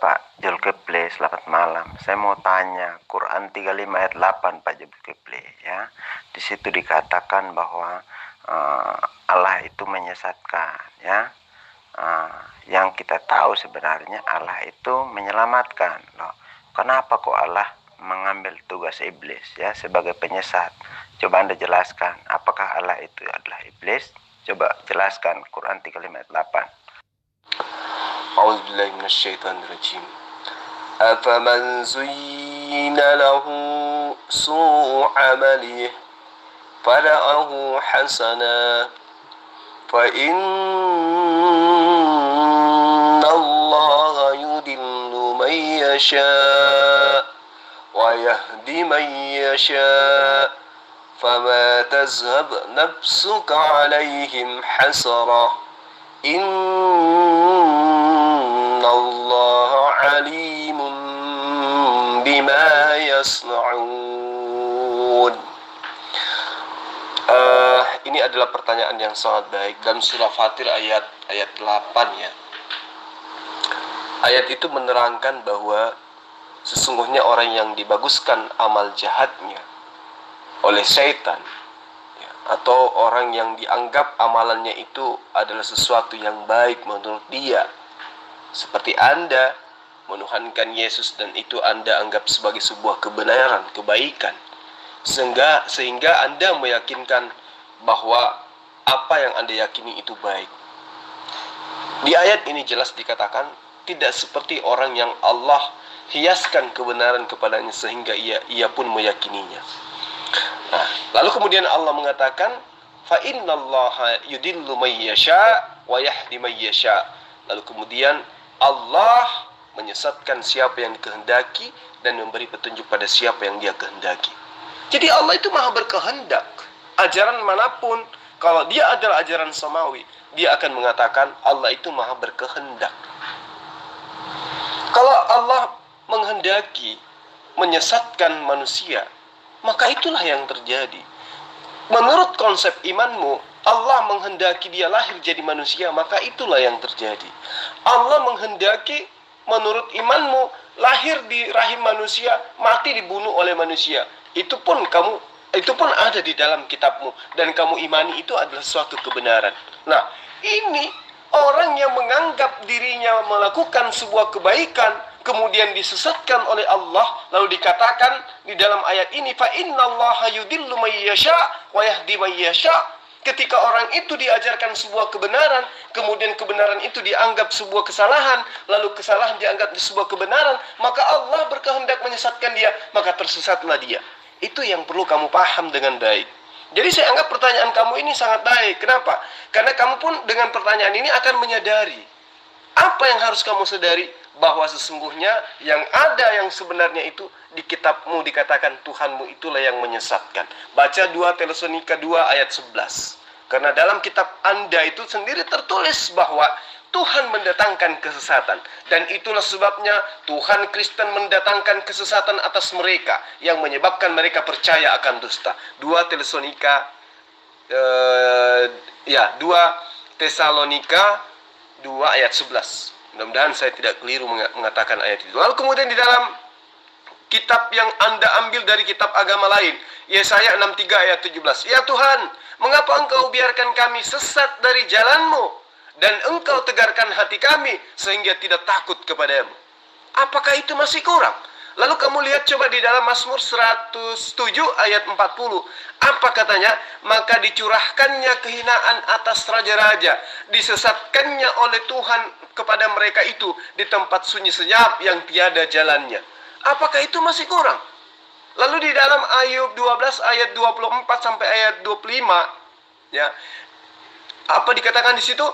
Pak Zulkifli, selamat malam. Saya mau tanya, Quran 35 ayat 8 Pak Zulkifli ya. Di situ dikatakan bahwa Allah itu menyesatkan ya. Yang kita tahu sebenarnya Allah itu menyelamatkan loh. Kenapa kok Allah mengambil tugas iblis ya sebagai penyesat? Coba Anda jelaskan, apakah Allah itu adalah iblis? Coba jelaskan Quran 35 ayat 8. أعوذ بالله من الشيطان الرجيم أفمن زين له سوء عمله فرآه حسنا فإن الله يضل من يشاء ويهدي من يشاء فما تذهب نفسك عليهم حسرة Innallaha alimun bima yasna'un. Ini adalah pertanyaan yang sangat baik dalam surah Fatir ayat 8 ya. Ayat itu menerangkan bahwa sesungguhnya orang yang dibaguskan amal jahatnya oleh syaitan, atau orang yang dianggap amalannya itu adalah sesuatu yang baik menurut dia, seperti Anda menuhankan Yesus dan itu Anda anggap sebagai sebuah kebenaran, kebaikan, sehingga Anda meyakinkan bahwa apa yang Anda yakini itu baik. Di ayat ini jelas dikatakan tidak seperti orang yang Allah hiaskan kebenaran kepadanya sehingga ia pun meyakininya. Nah, lalu kemudian Allah mengatakan fa innallaha yudillu may yasha wa yahdi may yasha. Lalu kemudian Allah menyesatkan siapa yang dikehendaki dan memberi petunjuk pada siapa yang Dia kehendaki. Jadi Allah itu Maha berkehendak. Ajaran manapun, kalau dia adalah ajaran samawi, Dia akan mengatakan Allah itu Maha berkehendak. Kalau Allah menghendaki menyesatkan manusia, maka itulah yang terjadi. Menurut konsep imanmu, Allah menghendaki dia lahir jadi manusia, maka itulah yang terjadi. Allah menghendaki menurut imanmu lahir di rahim manusia, mati dibunuh oleh manusia. Itu pun ada di dalam kitabmu dan kamu imani itu adalah suatu kebenaran. Nah, ini orang yang menganggap dirinya melakukan sebuah kebaikan kemudian disesatkan oleh Allah, lalu dikatakan di dalam ayat ini fa innallaha yudillu may yasha wa yahdi may yasha. Ketika orang itu diajarkan sebuah kebenaran, kemudian kebenaran itu dianggap sebuah kesalahan, lalu kesalahan dianggap sebuah kebenaran, maka Allah berkehendak menyesatkan dia, maka tersesatlah dia. Itu yang perlu kamu paham dengan baik. Jadi saya anggap pertanyaan kamu ini sangat baik. Kenapa? Karena kamu pun dengan pertanyaan ini akan menyadari apa yang harus kamu sadari, bahwa sesungguhnya yang ada yang sebenarnya itu di kitabmu dikatakan Tuhanmu itulah yang menyesatkan. Baca 2 Tesalonika 2 ayat 11. Karena dalam kitab Anda itu sendiri tertulis bahwa Tuhan mendatangkan kesesatan. Dan itulah sebabnya Tuhan Kristen mendatangkan kesesatan atas mereka yang menyebabkan mereka percaya akan dusta. 2 Tesalonika 2 Tesalonika 2 ayat 11. Mudah-mudahan saya tidak keliru mengatakan ayat itu. Lalu kemudian di dalam kitab yang Anda ambil dari kitab agama lain, Yesaya 63 ayat 17. Ya Tuhan, mengapa Engkau biarkan kami sesat dari jalan-Mu dan Engkau tegarkan hati kami sehingga tidak takut kepadamu? Apakah itu masih kurang? Lalu kamu lihat coba di dalam Mazmur 107 ayat 40. Apa katanya? Maka dicurahkannya kehinaan atas raja-raja, disesatkannya oleh Tuhan kepada mereka itu di tempat sunyi senyap yang tiada jalannya. Apakah itu masih kurang? Lalu di dalam Ayub 12 ayat 24 sampai ayat 25 ya. Apa dikatakan di situ?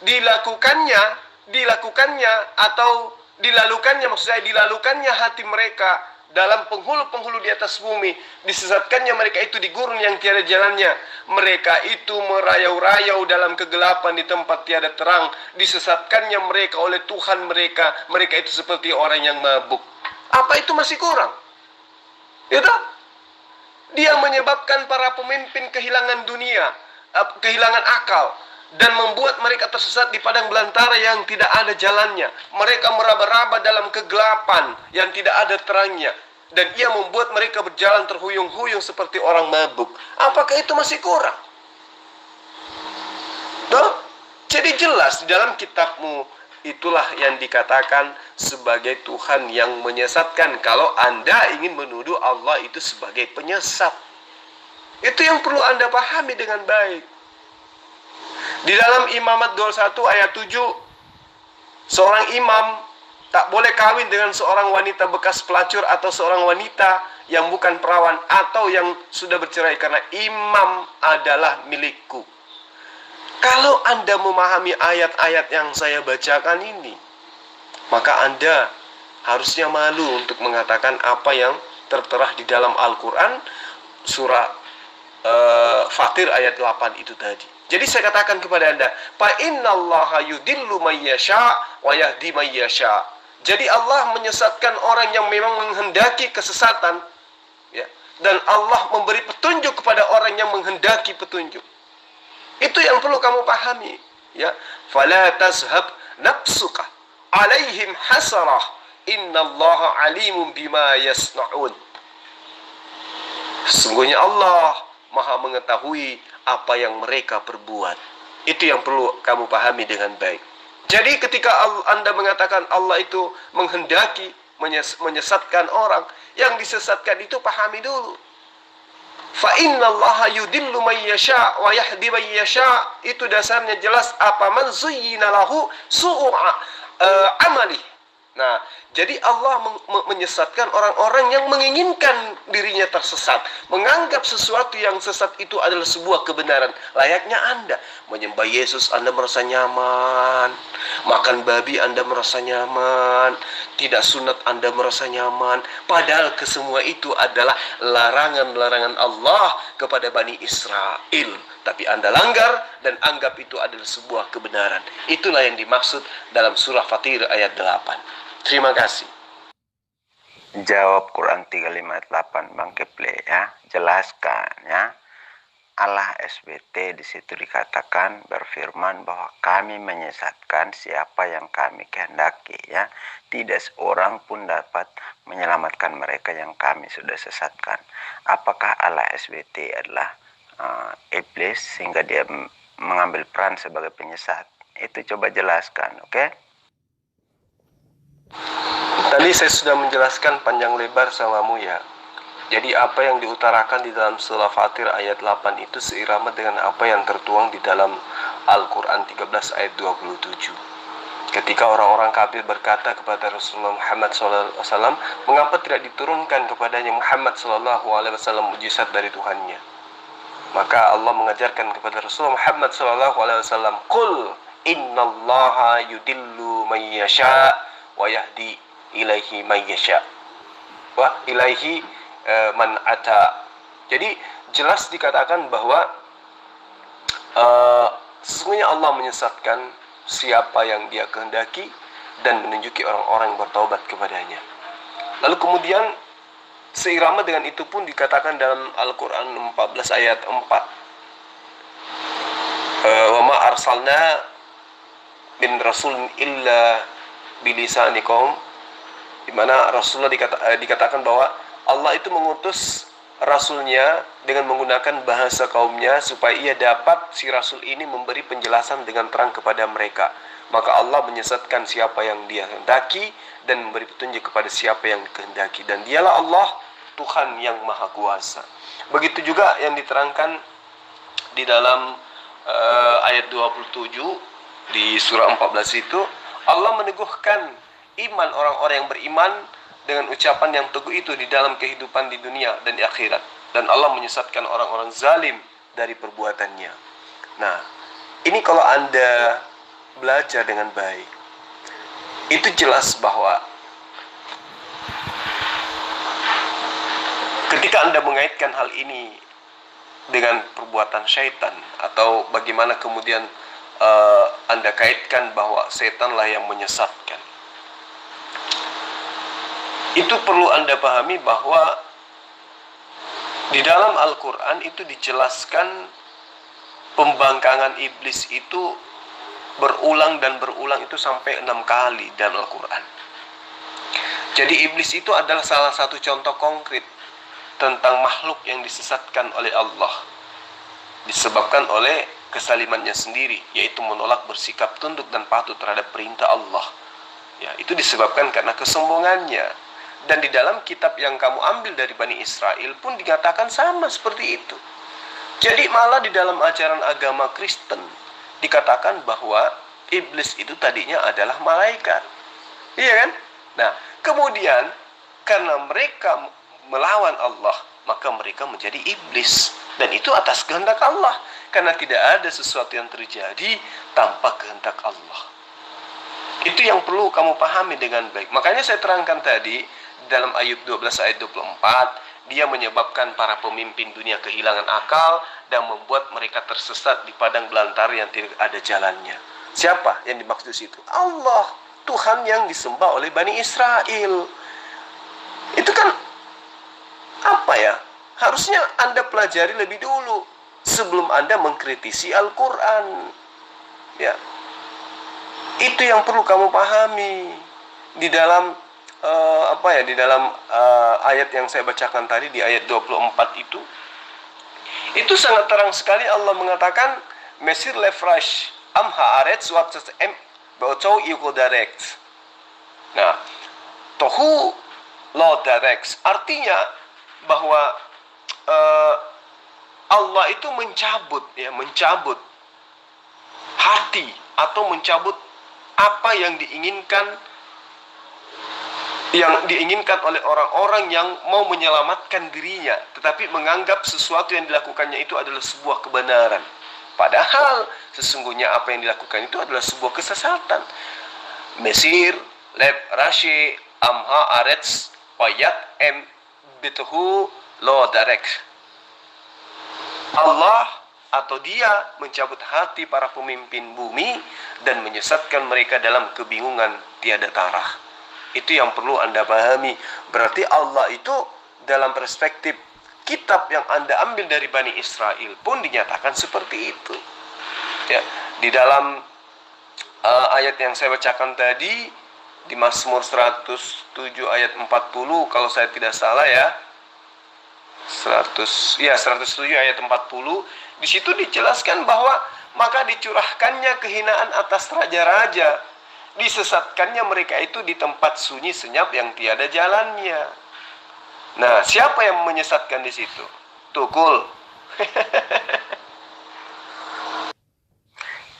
Dilakukannya atau dilalukannya, maksud saya dilalukannya hati mereka dalam penghulu-penghulu di atas bumi, disesatkannya mereka itu di gurun yang tiada jalannya. Mereka itu merayau-rayau dalam kegelapan di tempat tiada terang, disesatkannya mereka oleh Tuhan mereka. Mereka itu seperti orang yang mabuk. Apa itu masih kurang? Itu dia menyebabkan para pemimpin kehilangan dunia, kehilangan akal. dan membuat mereka tersesat di padang belantara yang tidak ada jalannya. Mereka meraba-raba dalam kegelapan yang tidak ada terangnya, dan ia membuat mereka berjalan terhuyung-huyung seperti orang mabuk. Apakah itu masih kurang? Tuh, jadi jelas di dalam kitabmu itulah yang dikatakan sebagai Tuhan yang menyesatkan. Kalau Anda ingin menuduh Allah itu sebagai penyesat, itu yang perlu Anda pahami dengan baik. Di dalam Imamat 21 ayat 7, seorang imam tak boleh kawin dengan seorang wanita bekas pelacur atau seorang wanita yang bukan perawan atau yang sudah bercerai, karena imam adalah milikku. Kalau Anda memahami ayat-ayat yang saya bacakan ini, maka Anda harusnya malu untuk mengatakan apa yang tertera di dalam Al-Quran surah Fatir ayat 8 itu tadi. Jadi saya katakan kepada Anda, fa innallaha yudillu may yasha wa yahdi may yasha. Jadi Allah menyesatkan orang yang memang menghendaki kesesatan, ya, dan Allah memberi petunjuk kepada orang yang menghendaki petunjuk. Itu yang perlu kamu pahami, ya. Fala tazhab nafsuka alaihim hasarah innallaha alimun bima yasnaun. Sesungguhnya Allah Maha mengetahui apa yang mereka perbuat. Itu yang perlu kamu pahami dengan baik. Jadi ketika Anda mengatakan Allah itu menghendaki menyesatkan orang, yang disesatkan itu pahami dulu. Fa innallaha yudillu may yasha wa yahdi may yasha. Itu dasarnya jelas, apa man zuyyina lahu su'u amali. Nah, jadi Allah menyesatkan orang-orang yang menginginkan dirinya tersesat, menganggap sesuatu yang sesat itu adalah sebuah kebenaran. Layaknya Anda menyembah Yesus, Anda merasa nyaman. Makan babi, Anda merasa nyaman. Tidak sunat, Anda merasa nyaman. Padahal kesemua itu adalah larangan-larangan Allah kepada Bani Israel. Tapi Anda langgar dan anggap itu adalah sebuah kebenaran. Itulah yang dimaksud dalam surah Fatir ayat 8. Terima kasih. Jawab Quran 35 ayat 8, Bang Kifli, ya. Jelaskan, ya. Allah SBT di situ dikatakan berfirman bahwa kami menyesatkan siapa yang kami kehendaki, ya. Tidak seorang pun dapat menyelamatkan mereka yang kami sudah sesatkan. Apakah Allah SBT adalah iblis sehingga dia mengambil peran sebagai penyesat? Itu coba jelaskan, oke? Tadi saya sudah menjelaskan panjang lebar samamu, ya. Jadi apa yang diutarakan di dalam surah Fatir ayat 8 itu seirama dengan apa yang tertuang di dalam Al-Quran 13 ayat 27. Ketika orang-orang kafir berkata kepada Rasulullah Muhammad SAW, mengapa tidak diturunkan kepadanya Muhammad SAW mujizat dari Tuhannya? Maka Allah mengajarkan kepada Rasulullah Muhammad SAW, Qul innallaha yudillu may yasha wa yahdi ilaihi may yasha wa ilaihi man ata. Jadi jelas dikatakan bahwa sesungguhnya Allah menyesatkan siapa yang dia kehendaki dan menunjuki orang-orang yang bertaubat kepadanya. Lalu kemudian seirama dengan itu pun dikatakan dalam Al-Quran 14 ayat 4, wa ma arsalna min rasulin illa bilisani qaum, di mana Rasulullah dikatakan bahwa Allah itu mengutus rasulnya dengan menggunakan bahasa kaumnya supaya ia dapat, si rasul ini, memberi penjelasan dengan terang kepada mereka. Maka Allah menyesatkan siapa yang dia kehendaki dan memberi petunjuk kepada siapa yang dikehendaki, dan dialah Allah Tuhan yang Maha Kuasa. Begitu juga yang diterangkan di dalam ayat 27 di surah 14 itu, Allah meneguhkan iman orang-orang yang beriman dengan ucapan yang teguh itu di dalam kehidupan di dunia dan di akhirat. Dan Allah menyesatkan orang-orang zalim dari perbuatannya. Nah, ini kalau Anda belajar dengan baik, itu jelas bahwa ketika Anda mengaitkan hal ini dengan perbuatan syaitan, atau bagaimana kemudian Anda kaitkan bahwa setanlah yang menyesatkan, itu perlu Anda pahami bahwa di dalam Al-Quran itu dijelaskan pembangkangan iblis itu berulang dan berulang itu sampai 6 kali dalam Al-Quran. Jadi iblis itu adalah salah satu contoh konkret tentang makhluk yang disesatkan oleh Allah, disebabkan oleh kesalimannya sendiri, yaitu menolak bersikap tunduk dan patuh terhadap perintah Allah. Ya, itu disebabkan karena kesombongannya. Dan di dalam kitab yang kamu ambil dari Bani Israel pun dikatakan sama seperti itu. Jadi malah di dalam ajaran agama Kristen dikatakan bahwa iblis itu tadinya adalah malaikat. Iya kan? Nah, kemudian karena mereka melawan Allah, maka mereka menjadi iblis. Dan itu atas kehendak Allah. Karena tidak ada sesuatu yang terjadi tanpa kehendak Allah. Itu yang perlu kamu pahami dengan baik. Makanya saya terangkan tadi dalam Ayub 12 ayat 24, dia menyebabkan para pemimpin dunia kehilangan akal dan membuat mereka tersesat di padang belantara yang tidak ada jalannya. Siapa yang dimaksud situ? Allah, Tuhan yang disembah oleh Bani Israel. Itu kan apa ya? Harusnya Anda pelajari lebih dulu sebelum Anda mengkritisi Al-Quran. Ya. Itu yang perlu kamu pahami di dalam di dalam ayat yang saya bacakan tadi di ayat 24 itu sangat terang sekali Allah mengatakan Mesir lefresh am haaretz waktu baucau iku direct. Nah, tohu lo direct artinya bahwa Allah itu mencabut hati atau mencabut apa yang diinginkan oleh orang-orang yang mau menyelamatkan dirinya, tetapi menganggap sesuatu yang dilakukannya itu adalah sebuah kebenaran. Padahal sesungguhnya apa yang dilakukan itu adalah sebuah kesesatan. Mesir, leb rashi, amha arets, payat em bituhu lo darek. Allah atau dia mencabut hati para pemimpin bumi dan menyesatkan mereka dalam kebingungan tiada tarah. Itu yang perlu Anda pahami. Berarti Allah itu dalam perspektif kitab yang Anda ambil dari Bani Israel pun dinyatakan seperti itu. Ya, di dalam ayat yang saya bacakan tadi di Mazmur 107 ayat 40 kalau saya tidak salah ya. 107 ayat 40 di situ dijelaskan bahwa maka dicurahkannya kehinaan atas raja-raja, disesatkannya mereka itu di tempat sunyi senyap yang tiada jalannya. Nah, siapa yang menyesatkan di situ? Tukul.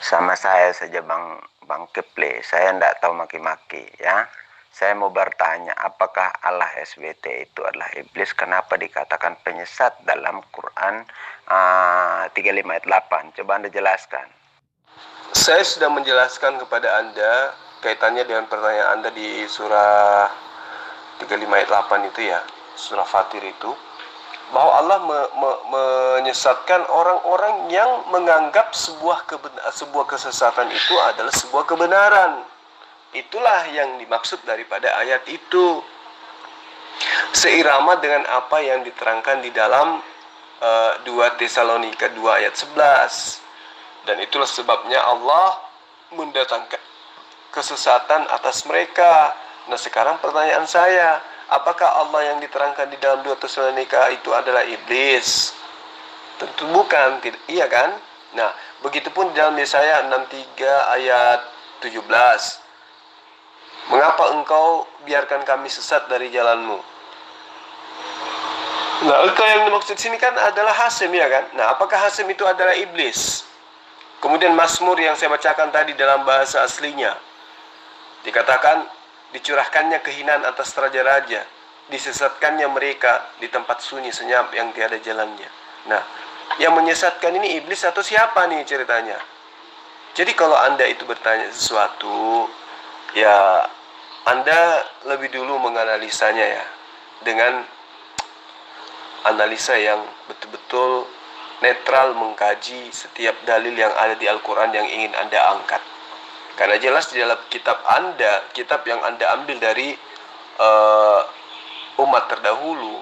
Sama saya saja Bang Keple, saya tidak tahu maki-maki ya. Saya mau bertanya, apakah Allah SWT itu adalah iblis? Kenapa dikatakan penyesat dalam Quran 35 ayat 8? Coba Anda jelaskan. Saya sudah menjelaskan kepada Anda kaitannya dengan pertanyaan Anda di surah 35 ayat 8 itu ya, surah Fatir itu, bahwa Allah menyesatkan orang-orang yang menganggap sebuah kesesatan itu adalah sebuah kebenaran. Itulah yang dimaksud daripada ayat itu. Seirama dengan apa yang diterangkan di dalam 2 Tesalonika 2 ayat 11. Dan itulah sebabnya Allah mendatangkan kesesatan atas mereka. Nah, sekarang pertanyaan saya, apakah Allah yang diterangkan di dalam 2 Tesalonika itu adalah iblis? Tentu bukan, iya kan? Nah, begitupun di dalam Yesaya 63 ayat 17. Mengapa engkau biarkan kami sesat dari jalanmu? Nah, engkau yang dimaksud sini kan adalah Hasim, ya kan? Nah, apakah Hasim itu adalah iblis? Kemudian Mazmur yang saya bacakan tadi dalam bahasa aslinya dikatakan dicurahkannya kehinaan atas raja-raja, disesatkannya mereka di tempat sunyi senyap yang tiada jalannya. Nah, yang menyesatkan ini iblis atau siapa nih ceritanya? Jadi kalau Anda itu bertanya sesuatu, ya Anda lebih dulu menganalisanya ya, dengan analisa yang betul-betul netral, mengkaji setiap dalil yang ada di Al-Quran yang ingin Anda angkat. Karena jelas di dalam kitab Anda, kitab yang Anda ambil dari umat terdahulu,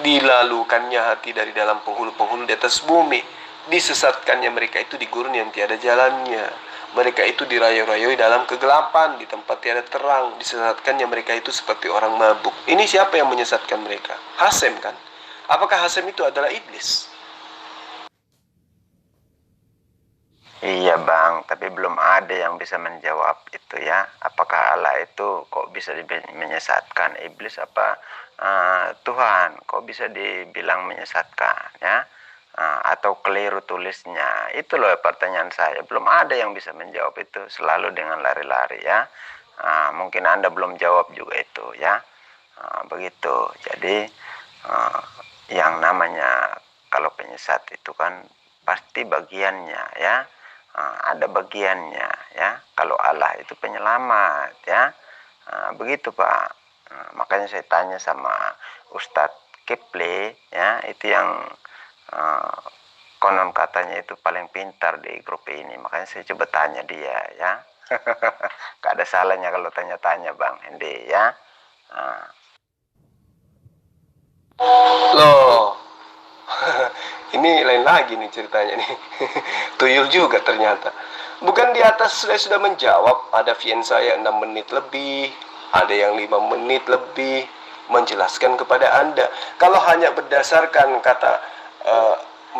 dilalukannya hati dari dalam penghulu-penghulu di atas bumi. disesatkannya mereka itu di gurun yang tiada jalannya. Mereka itu dirayu-rayui dalam kegelapan, di tempat tiada terang. Disesatkannya mereka itu seperti orang mabuk. Ini siapa yang menyesatkan mereka? Hasem kan? Apakah Hasem itu adalah iblis? Iya bang, tapi belum ada yang bisa menjawab itu ya. Apakah Allah itu kok bisa menyesatkan? Iblis apa Tuhan? Kok bisa dibilang menyesatkan ya? Atau keliru tulisnya? Itu loh pertanyaan saya. Belum ada yang bisa menjawab itu. Selalu dengan lari-lari ya. Mungkin Anda belum jawab juga itu ya. Begitu. Jadi yang namanya kalau penyesat itu kan pasti bagiannya ya. Ada bagiannya ya. Kalau Allah itu penyelamat ya. Begitu Pak. Makanya saya tanya sama Ustadz Kipli ya, itu yang konon katanya itu paling pintar di grup ini. Makanya saya coba tanya dia ya. Gak ada salahnya kalau tanya-tanya Bang Hendi ya. Loh, ini lain lagi nih ceritanya nih. Tuyul juga ternyata. Bukan di atas sudah menjawab. Ada vien saya 6 menit lebih, ada yang 5 menit lebih menjelaskan kepada Anda. Kalau hanya berdasarkan kata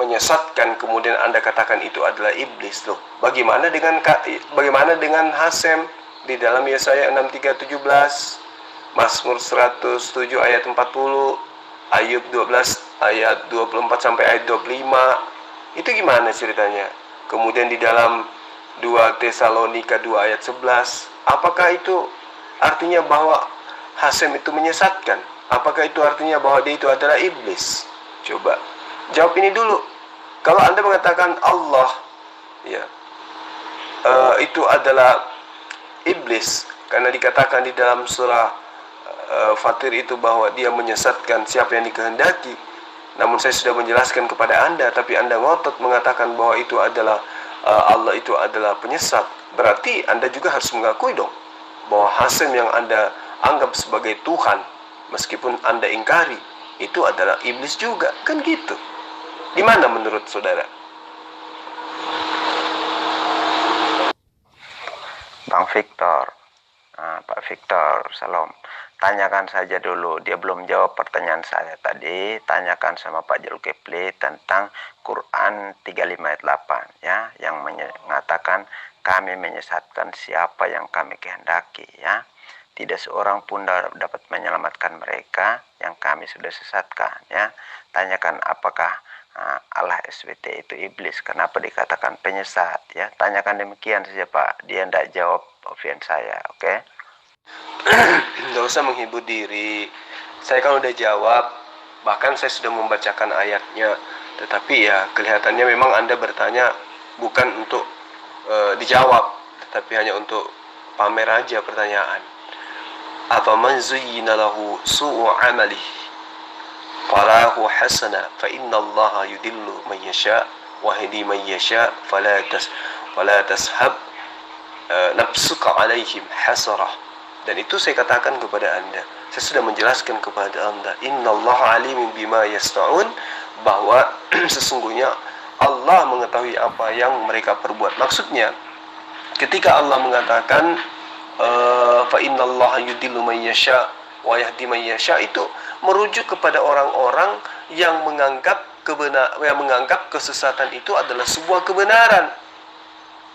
menyesatkan kemudian Anda katakan itu adalah iblis, loh. Bagaimana dengan Hasem di dalam Yesaya 63:17, Mazmur 107 ayat 40, Ayub 12 ayat 24 sampai ayat 25. Itu gimana ceritanya? Kemudian di dalam 2 Tesalonika 2 ayat 11, apakah itu artinya bahwa Hasem itu menyesatkan? Apakah itu artinya bahwa dia itu adalah iblis? Coba jawab ini dulu. Kalau Anda mengatakan Allah ya itu adalah iblis karena dikatakan di dalam surah Fatir itu bahwa dia menyesatkan siapa yang dikehendaki. Namun saya sudah menjelaskan kepada Anda, tapi Anda ngotot mengatakan bahwa itu adalah Allah itu adalah penyesat. Berarti Anda juga harus mengakui dong bahwa Hasem yang Anda anggap sebagai Tuhan, meskipun Anda ingkari, itu adalah iblis juga. Kan gitu. Gimana menurut saudara? Bang Victor, Pak Victor, salam. Tanyakan saja dulu, dia belum jawab pertanyaan saya tadi. Tanyakan sama Pak Zulkifli tentang Quran 35 ayat 8 ya, yang mengatakan kami menyesatkan siapa yang kami kehendaki ya. Tidak seorang pun dapat menyelamatkan mereka yang kami sudah sesatkan ya. Tanyakan apakah Allah SWT itu iblis, kenapa dikatakan penyesat ya. Tanyakan demikian saja Pak, dia tidak jawab opini saya, oke? Nggak usah menghibur diri. Saya kan udah jawab, bahkan saya sudah membacakan ayatnya. Tetapi ya kelihatannya memang Anda bertanya bukan untuk dijawab, tetapi hanya untuk pamer aja pertanyaan. Apa man zuyyina lahu su'u amalih farahu hasana fa inna Allah yudillu man yasha wa yahdi man yasha fala tashab nafsuka alaihim hasarah. Dan itu saya katakan kepada Anda, saya sudah menjelaskan kepada Anda, innallaha alimun bima yasna'un, bahwa sesungguhnya Allah mengetahui apa yang mereka perbuat. Maksudnya ketika Allah mengatakan fa innallaha yudillu man yasha wa yahdi man yasha, itu merujuk kepada orang-orang yang menganggap kesesatan itu adalah sebuah kebenaran.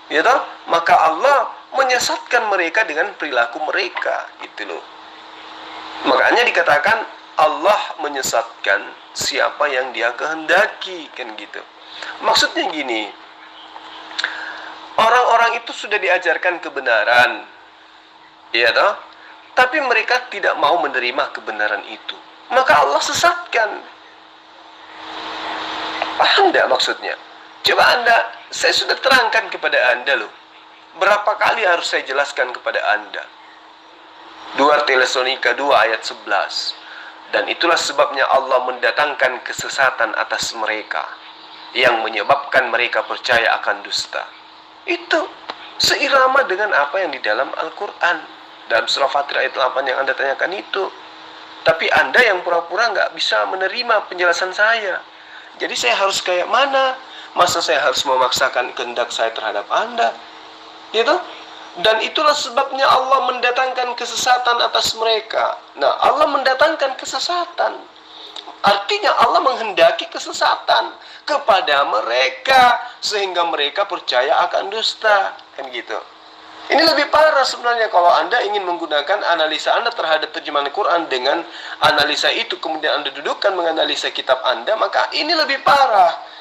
Ya toh? Maka Allah menyesatkan mereka dengan perilaku mereka, gitu loh. Makanya dikatakan Allah menyesatkan siapa yang Dia kehendaki, kan gitu. Maksudnya gini, orang-orang itu sudah diajarkan kebenaran, ya toh? Tapi mereka tidak mau menerima kebenaran itu, maka Allah sesatkan. Paham tidak maksudnya? Coba saya sudah terangkan kepada Anda loh. Berapa kali harus saya jelaskan kepada Anda? 2 Tesalonika 2 ayat 11. Dan itulah sebabnya Allah mendatangkan kesesatan atas mereka, yang menyebabkan mereka percaya akan dusta. Itu seirama dengan apa yang di dalam Al-Quran. Dalam surah Fatir ayat 8 yang Anda tanyakan itu. Tapi Anda yang pura-pura nggak bisa menerima penjelasan saya. Jadi saya harus kayak mana? Masa saya harus memaksakan kehendak saya terhadap Anda? Gitu? Dan itulah sebabnya Allah mendatangkan kesesatan atas mereka. Nah, Allah mendatangkan kesesatan. Artinya Allah menghendaki kesesatan kepada mereka sehingga mereka percaya akan dusta. Kan gitu. Ini lebih parah sebenarnya kalau Anda ingin menggunakan analisa Anda terhadap terjemahan Quran dengan analisa itu kemudian Anda dudukkan menganalisa kitab Anda, maka ini lebih parah.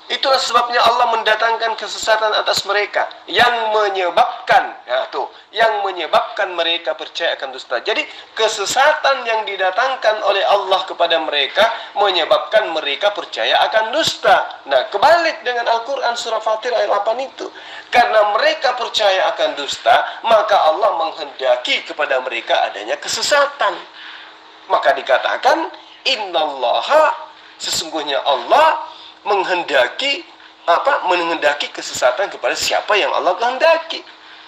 Itulah sebabnya Allah mendatangkan kesesatan atas mereka yang menyebabkan mereka percaya akan dusta. Jadi kesesatan yang didatangkan oleh Allah kepada mereka menyebabkan mereka percaya akan dusta. Nah, kebalik dengan Al-Quran surah Fatir ayat 8 itu. Karena mereka percaya akan dusta, maka Allah menghendaki kepada mereka adanya kesesatan. Maka dikatakan, innallaha, sesungguhnya Allah menghendaki kesesatan kepada siapa yang Allah kehendaki.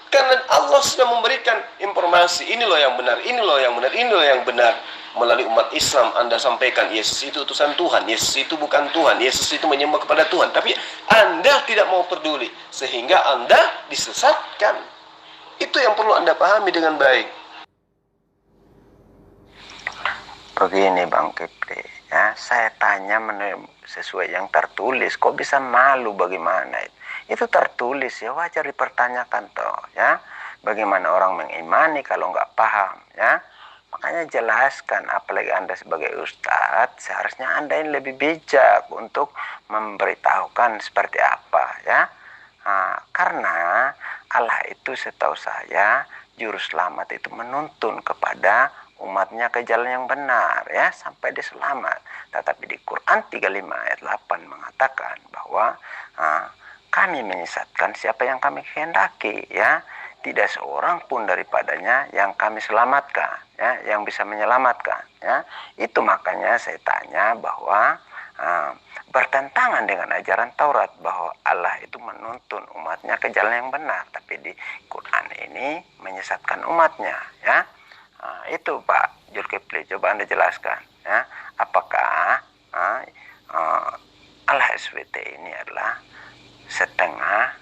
Karena Allah sudah memberikan informasi, ini loh yang benar, ini loh yang benar, ini loh yang benar. Melalui umat Islam Anda sampaikan Yesus itu utusan Tuhan, Yesus itu bukan Tuhan, Yesus itu menyembah kepada Tuhan. Tapi Anda tidak mau peduli sehingga Anda disesatkan. Itu yang perlu Anda pahami dengan baik. Begini Bang Kipli, ya, saya tanya sesuai yang tertulis, kok bisa malu bagaimana? Itu tertulis, ya wajar dipertanyakan toh, ya. Bagaimana orang mengimani kalau nggak paham, ya. Makanya jelaskan, apalagi Anda sebagai ustadz, seharusnya Anda ini lebih bijak untuk memberitahukan seperti apa, ya. Karena Allah itu setahu saya, juru selamat itu menuntun kepada umatnya ke jalan yang benar, ya, sampai dia selamat. Tetapi di Quran 35 ayat 8 mengatakan bahwa kami menyesatkan siapa yang kami kehendaki, ya. Tidak seorang pun daripadanya yang kami selamatkan, ya, yang bisa menyelamatkan, ya. Itu makanya saya tanya bahwa bertentangan dengan ajaran Taurat bahwa Allah itu menuntun umatnya ke jalan yang benar, tapi di Quran ini menyesatkan umatnya, ya. Itu Pak Zulkifli, coba Anda jelaskan, ya, apakah Allah SWT ini adalah setengah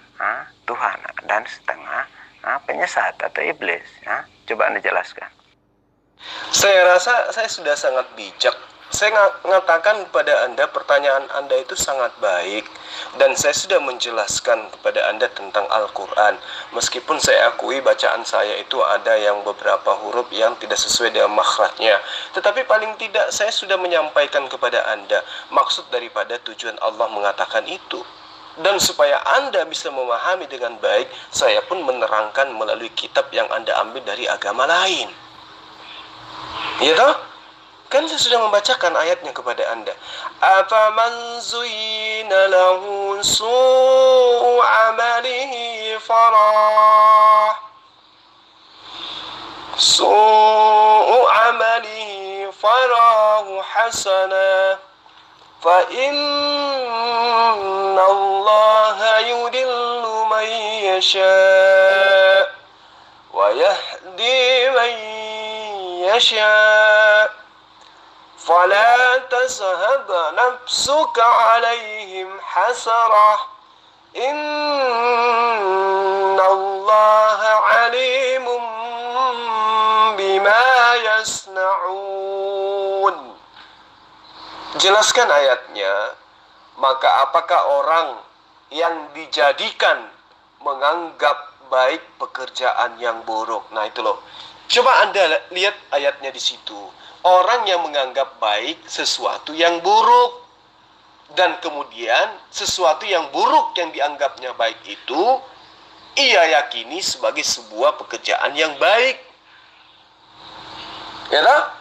Tuhan dan setengah penyesat atau iblis, ya? Coba Anda jelaskan. Saya rasa saya sudah sangat bijak. Saya mengatakan kepada Anda, pertanyaan Anda itu sangat baik. Dan saya sudah menjelaskan kepada Anda tentang Al-Quran. Meskipun saya akui bacaan saya itu ada yang beberapa huruf yang tidak sesuai dengan makhrajnya. Tetapi paling tidak saya sudah menyampaikan kepada Anda maksud daripada tujuan Allah mengatakan itu. Dan supaya Anda bisa memahami dengan baik, saya pun menerangkan melalui kitab yang Anda ambil dari agama lain. Ya toh? Kan saya sudah membacakan ayatnya kepada Anda. Afaman zuyyina lahu su'u amalihi farah. Su'u amalihi farahu hasana. Fa inna Allah yudillu man yasha' wa yahdi man yasha'. فلا تذهب نفسك عليهم حسرة إن الله عليم بما يصنعون. Jelaskan ayatnya. Maka apakah orang yang dijadikan menganggap baik pekerjaan yang buruk? Nah itu loh. Coba Anda lihat ayatnya di situ. Orang yang menganggap baik sesuatu yang buruk, dan kemudian sesuatu yang buruk yang dianggapnya baik itu ia yakini sebagai sebuah pekerjaan yang baik. Ya lah?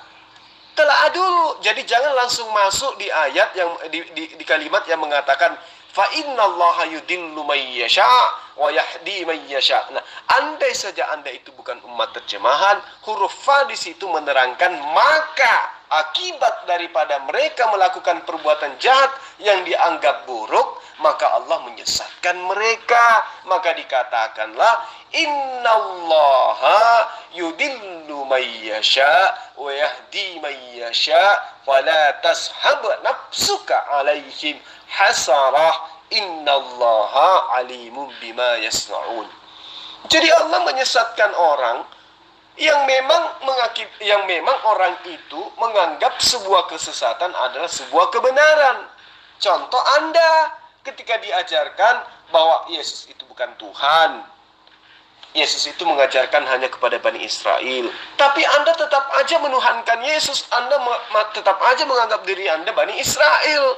Telah dulu. Jadi jangan langsung masuk di ayat yang di kalimat yang mengatakan fa innallaha yudillu may yasha wa yahdi may yasha. Nah, andai saja Anda itu bukan umat terjemahan, huruf fa di situ menerangkan maka akibat daripada mereka melakukan perbuatan jahat yang dianggap buruk, maka Allah menyesatkan mereka. Maka dikatakanlah innallaha yudillu may yasha wa yahdi may yasha fala tashab nafsuka alaihim hasarah Innallaha alimun bima yasnaun. Jadi Allah menyesatkan orang yang memang orang itu menganggap sebuah kesesatan adalah sebuah kebenaran. Contoh, Anda ketika diajarkan bahwa Yesus itu bukan Tuhan, Yesus itu mengajarkan hanya kepada Bani Israel, tapi Anda tetap aja menuhankan Yesus. Anda tetap aja menganggap diri Anda Bani Israel,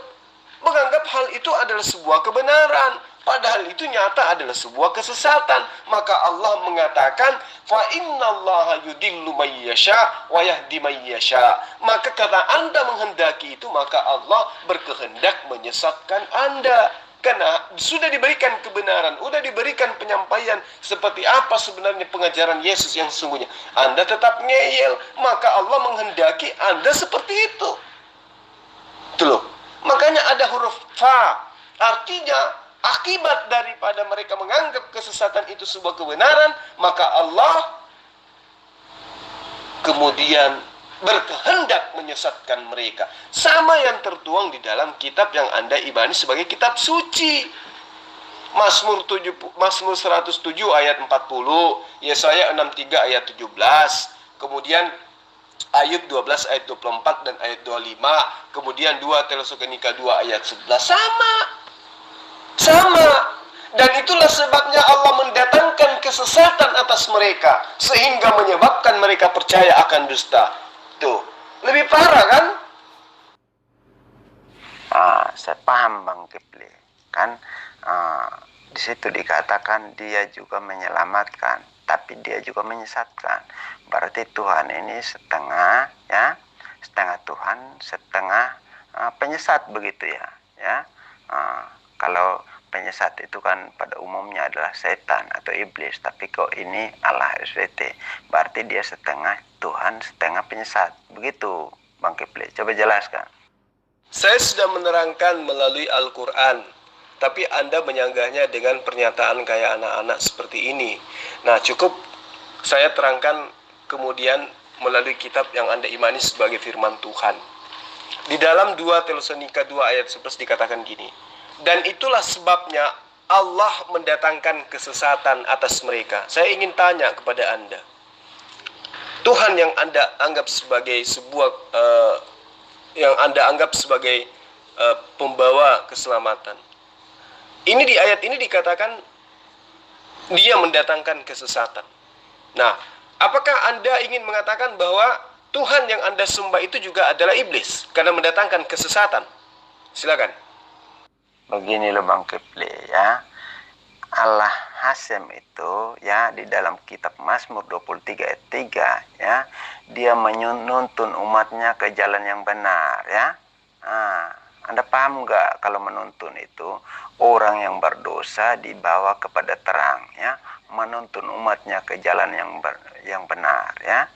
menganggap hal itu adalah sebuah kebenaran, padahal itu nyata adalah sebuah kesesatan. Maka Allah mengatakan, fa innallaha yudillu may yasha wa yahdi may yasha. Maka karena Anda menghendaki itu, maka Allah berkehendak menyesatkan Anda. Karena sudah diberikan kebenaran, sudah diberikan penyampaian seperti apa sebenarnya pengajaran Yesus yang sesungguhnya. Anda tetap ngeyel, maka Allah menghendaki Anda seperti itu. Itu loh. Makanya ada huruf fa. Artinya akibat daripada mereka menganggap kesesatan itu sebuah kebenaran, maka Allah kemudian berkehendak menyesatkan mereka. Sama yang tertuang di dalam kitab yang Anda imani sebagai kitab suci. Mazmur 107 ayat 40, Yesaya 63 ayat 17, kemudian Ayub 12 ayat 24 dan ayat 25, kemudian 2 Tesalonika 2 ayat 11. Sama. Dan itulah sebabnya Allah mendatangkan kesesatan atas mereka, sehingga menyebabkan mereka percaya akan dusta. Tuh, lebih parah kan? Saya paham Bang Kifli. Kan di situ dikatakan dia juga menyelamatkan, tapi dia juga menyesatkan. Berarti Tuhan ini setengah Tuhan, setengah penyesat begitu ya. Kalau penyesat itu kan pada umumnya adalah setan atau iblis, tapi kok ini Allah SWT, berarti dia setengah Tuhan, setengah penyesat. Begitu Bang Kifli, coba jelaskan. Saya sudah menerangkan melalui Al-Quran, tapi Anda menyanggahnya dengan pernyataan kayak anak-anak seperti ini. Nah, cukup saya terangkan kemudian melalui kitab yang Anda imani sebagai firman Tuhan. Di dalam 2 Tesalonika 2 ayat 11 dikatakan gini, dan itulah sebabnya Allah mendatangkan kesesatan atas mereka. Saya ingin tanya kepada Anda, Tuhan yang Anda anggap sebagai pembawa keselamatan, ini di ayat ini dikatakan dia mendatangkan kesesatan. Nah, apakah Anda ingin mengatakan bahwa Tuhan yang Anda sembah itu juga adalah iblis karena mendatangkan kesesatan? Silakan. Begini loh Bang Kifli ya. Allah Hasem itu ya di dalam kitab Mazmur 23 ayat 3 ya, dia menuntun umatnya ke jalan yang benar ya. Anda paham nggak kalau menuntun itu orang yang berdosa dibawa kepada terang ya, menuntun umatnya ke jalan yang benar ya.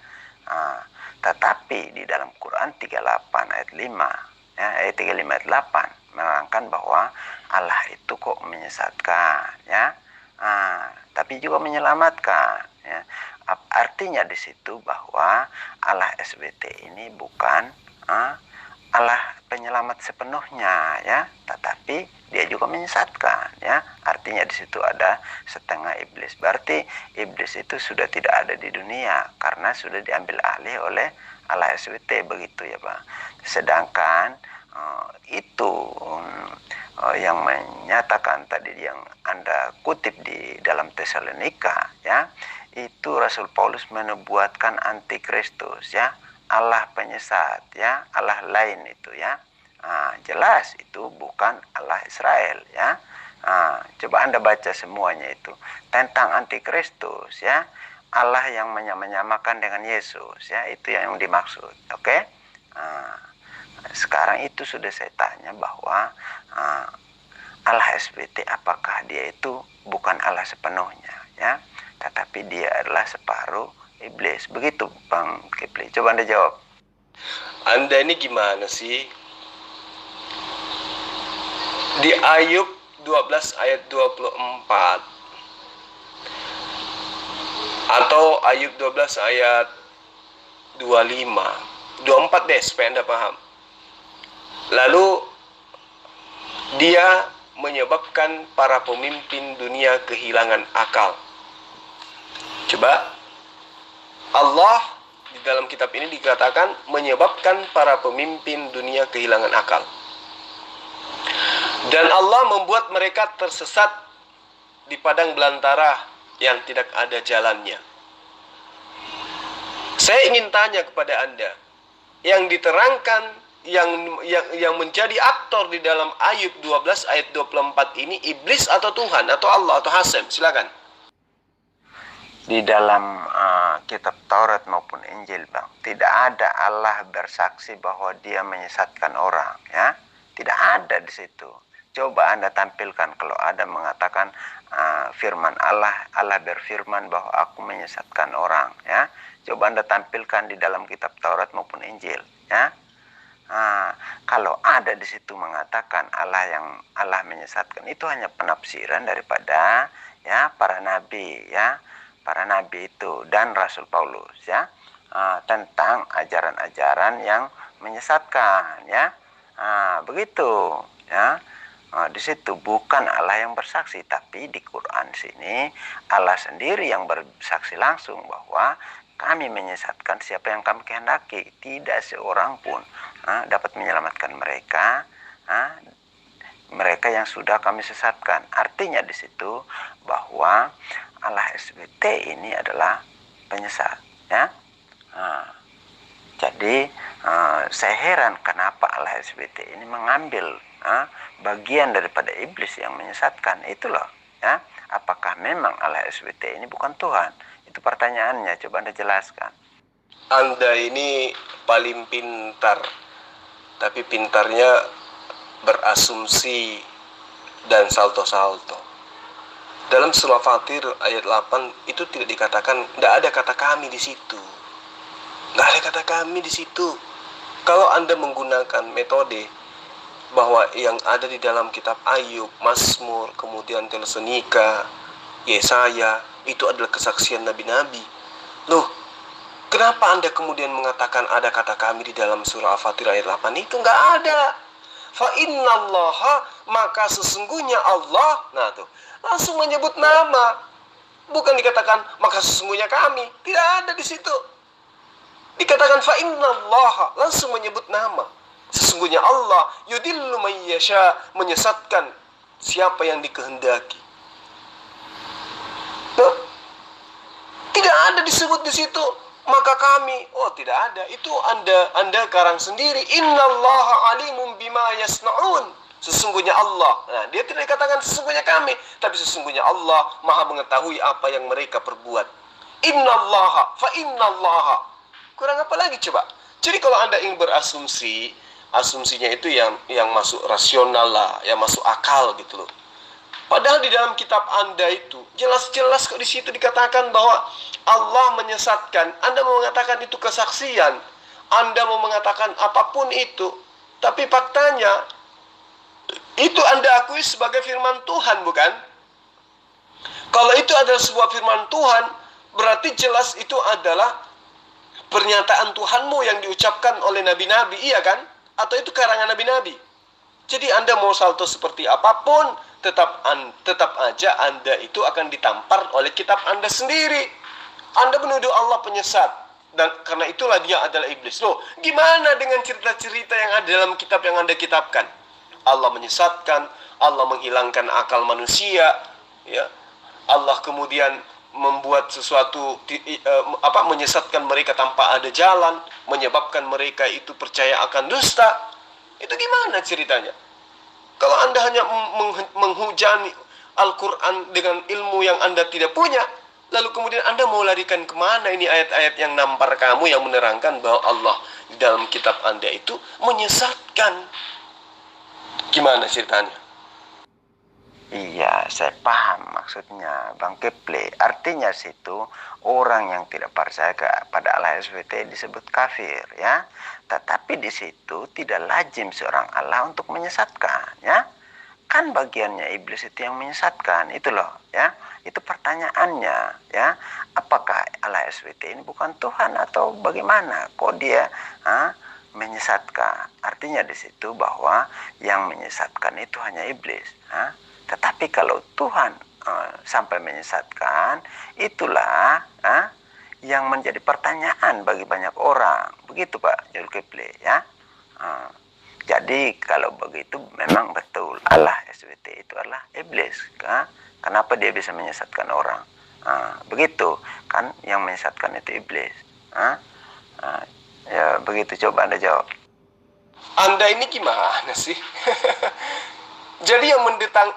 Tetapi di dalam Quran 38 ayat 5 ya, ayat 35 ayat 8 menerangkan bahwa Allah itu kok menyesatkan ya, tapi juga menyelamatkan ya. Artinya di situ bahwa Allah SWT ini bukan Allah penyelamat sepenuhnya ya, tetapi dia juga menyesatkan ya. Artinya di situ ada setengah iblis. Berarti iblis itu sudah tidak ada di dunia karena sudah diambil alih oleh Allah SWT begitu ya Pak. Sedangkan itu yang menyatakan tadi yang Anda kutip di dalam Tesalonika ya, itu Rasul Paulus menubuatkan antikristus ya, Allah penyesat ya, Allah lain itu ya. Jelas itu bukan Allah Israel ya. Coba Anda baca semuanya itu tentang antikristus ya, Allah yang menyamakan dengan Yesus ya, itu yang dimaksud. Oke? Sekarang itu sudah saya tanya bahwa Allah SWT apakah dia itu bukan Allah sepenuhnya ya, tetapi dia adalah separuh iblis. Begitu Bang Kifli, coba Anda jawab. Anda ini gimana sih? Di Ayub 12 ayat 24 atau Ayub 12 ayat 24 deh supaya Anda paham. Lalu dia menyebabkan para pemimpin dunia kehilangan akal. Coba, Allah di dalam kitab ini dikatakan menyebabkan para pemimpin dunia kehilangan akal. Dan Allah membuat mereka tersesat di padang belantara yang tidak ada jalannya. Saya ingin tanya kepada Anda, yang diterangkan yang menjadi aktor di dalam Ayub 12 ayat 24 ini iblis atau Tuhan atau Allah atau Hasem? Silakan. Di dalam kitab Taurat maupun Injil, Bang, tidak ada Allah bersaksi bahwa dia menyesatkan orang, ya. Tidak ada di situ. Coba Anda tampilkan kalau ada mengatakan firman Allah berfirman bahwa aku menyesatkan orang, ya. Coba Anda tampilkan di dalam kitab Taurat maupun Injil, ya. Kalau ada di situ mengatakan Allah menyesatkan, itu hanya penafsiran daripada ya para nabi, ya, para nabi itu dan Rasul Paulus, ya, tentang ajaran-ajaran yang menyesatkan, ya. Begitu, ya. Di situ bukan Allah yang bersaksi, tapi di Quran sini Allah sendiri yang bersaksi langsung bahwa kami menyesatkan siapa yang kami kehendaki, tidak seorang pun dapat menyelamatkan mereka, mereka yang sudah kami sesatkan. Artinya di situ bahwa Allah SWT ini adalah penyesat, ya. Jadi saya heran kenapa Allah SWT ini mengambil bagian daripada iblis yang menyesatkan itu loh, ya. Apakah memang Allah SWT ini bukan Tuhan? Itu pertanyaannya, coba Anda jelaskan. Anda ini paling pintar, tapi pintarnya berasumsi dan salto-salto. Dalam surah Fatir ayat 8 itu tidak dikatakan, tidak ada kata kami di situ. Tidak ada kata kami di situ. Kalau Anda menggunakan metode bahwa yang ada di dalam kitab Ayub, Mazmur, kemudian Tesalonika, Yesaya, itu adalah kesaksian nabi-nabi. Loh, kenapa Anda kemudian mengatakan ada kata kami di dalam surah Al-Fatir ayat 8? Itu nggak ada. Fa innallaha, maka sesungguhnya Allah. Nah tuh, langsung menyebut nama. Bukan dikatakan maka sesungguhnya kami. Tidak ada di situ. Dikatakan fa innallaha, langsung menyebut nama. Sesungguhnya Allah yudillu may yasha, menyesatkan siapa yang dikehendaki. Nah, tidak ada disebut di situ maka kami. Oh, tidak ada. Itu Anda karang sendiri. Innallaha alimun bima yasnaun. Sesungguhnya Allah. Nah, dia tidak dikatakan sesungguhnya kami, tapi sesungguhnya Allah Maha mengetahui apa yang mereka perbuat. Innallaha fa innallaha. Kurang apa lagi coba? Jadi kalau Anda ingin berasumsi, asumsinya itu yang masuk rasional lah, yang masuk akal gitu loh. Padahal di dalam kitab Anda itu jelas-jelas kok di situ dikatakan bahwa Allah menyesatkan. Anda mau mengatakan itu kesaksian, Anda mau mengatakan apapun itu, tapi faktanya itu Anda akui sebagai firman Tuhan, bukan? Kalau itu adalah sebuah firman Tuhan, berarti jelas itu adalah pernyataan Tuhanmu yang diucapkan oleh nabi-nabi, iya kan? Atau itu karangan nabi-nabi. Jadi Anda mau salto seperti apapun, tetap aja Anda itu akan ditampar oleh kitab Anda sendiri. Anda menuduh Allah penyesat, dan karena itulah dia adalah iblis. Loh, gimana dengan cerita-cerita yang ada dalam kitab yang Anda kitabkan? Allah menyesatkan, Allah menghilangkan akal manusia, ya. Allah kemudian membuat sesuatu menyesatkan mereka tanpa ada jalan, menyebabkan mereka itu percaya akan dusta. Itu gimana ceritanya? Kalau Anda hanya menghujani Al-Quran dengan ilmu yang Anda tidak punya, lalu kemudian Anda mau larikan kemana ini ayat-ayat yang nampar kamu, yang menerangkan bahwa Allah di dalam kitab Anda itu menyesatkan. Gimana ceritanya? Iya, saya paham maksudnya, Bang Kifli. Artinya situ orang yang tidak percaya kepada Allah SWT disebut kafir, ya. Tetapi di situ tidak lazim seorang Allah untuk menyesatkan, ya. Kan bagiannya iblis itu yang menyesatkan, itu loh, ya. Itu pertanyaannya, ya. Apakah Allah SWT ini bukan Tuhan atau bagaimana? Kok dia menyesatkan? Artinya di situ bahwa yang menyesatkan itu hanya iblis. Tetapi kalau Tuhan sampai menyesatkan, itulah yang menjadi pertanyaan bagi banyak orang. Begitu Pak Zulkifli ya. Jadi kalau begitu memang betul Allah SWT itu adalah iblis. Kenapa dia bisa menyesatkan orang? Begitu kan, yang menyesatkan itu iblis. Ya begitu, coba Anda jawab. Anda ini gimana sih? Jadi yang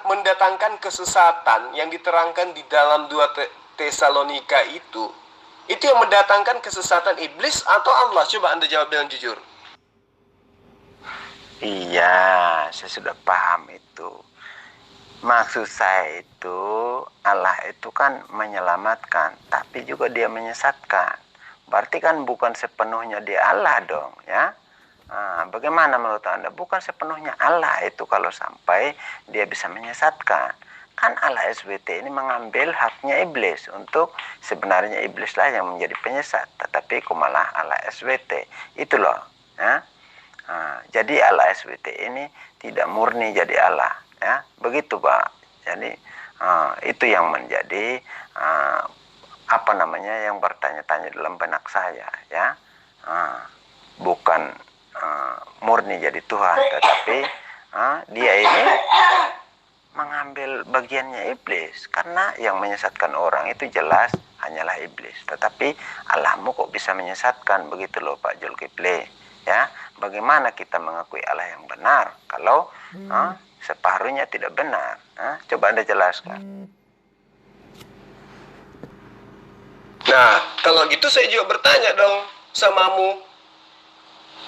mendatangkan kesesatan yang diterangkan di dalam 2 Tesalonika itu yang mendatangkan kesesatan iblis atau Allah? Coba Anda jawab dengan jujur. Iya, saya sudah paham itu. Maksud saya itu, Allah itu kan menyelamatkan, tapi juga dia menyesatkan. Berarti kan bukan sepenuhnya dia Allah dong, ya. Bagaimana menurut Anda? Bukan sepenuhnya Allah itu kalau sampai dia bisa menyesatkan. Kan Allah SWT ini mengambil haknya iblis untuk sebenarnya iblislah yang menjadi penyesat. Tetapi malah Allah SWT. Itu loh. Ya. Jadi Allah SWT ini tidak murni jadi Allah. Ya. Begitu Pak. Jadi itu yang menjadi yang bertanya-tanya dalam benak saya. Ya. Bukan murni jadi Tuhan, tetapi dia ini mengambil bagiannya iblis, karena yang menyesatkan orang itu jelas hanyalah iblis. Tetapi Allahmu kok bisa menyesatkan, begitu loh Pak Zulkifli ya. Bagaimana kita mengakui Allah yang benar kalau separuhnya tidak benar? Coba Anda jelaskan. Nah, kalau gitu saya juga bertanya dong samamu.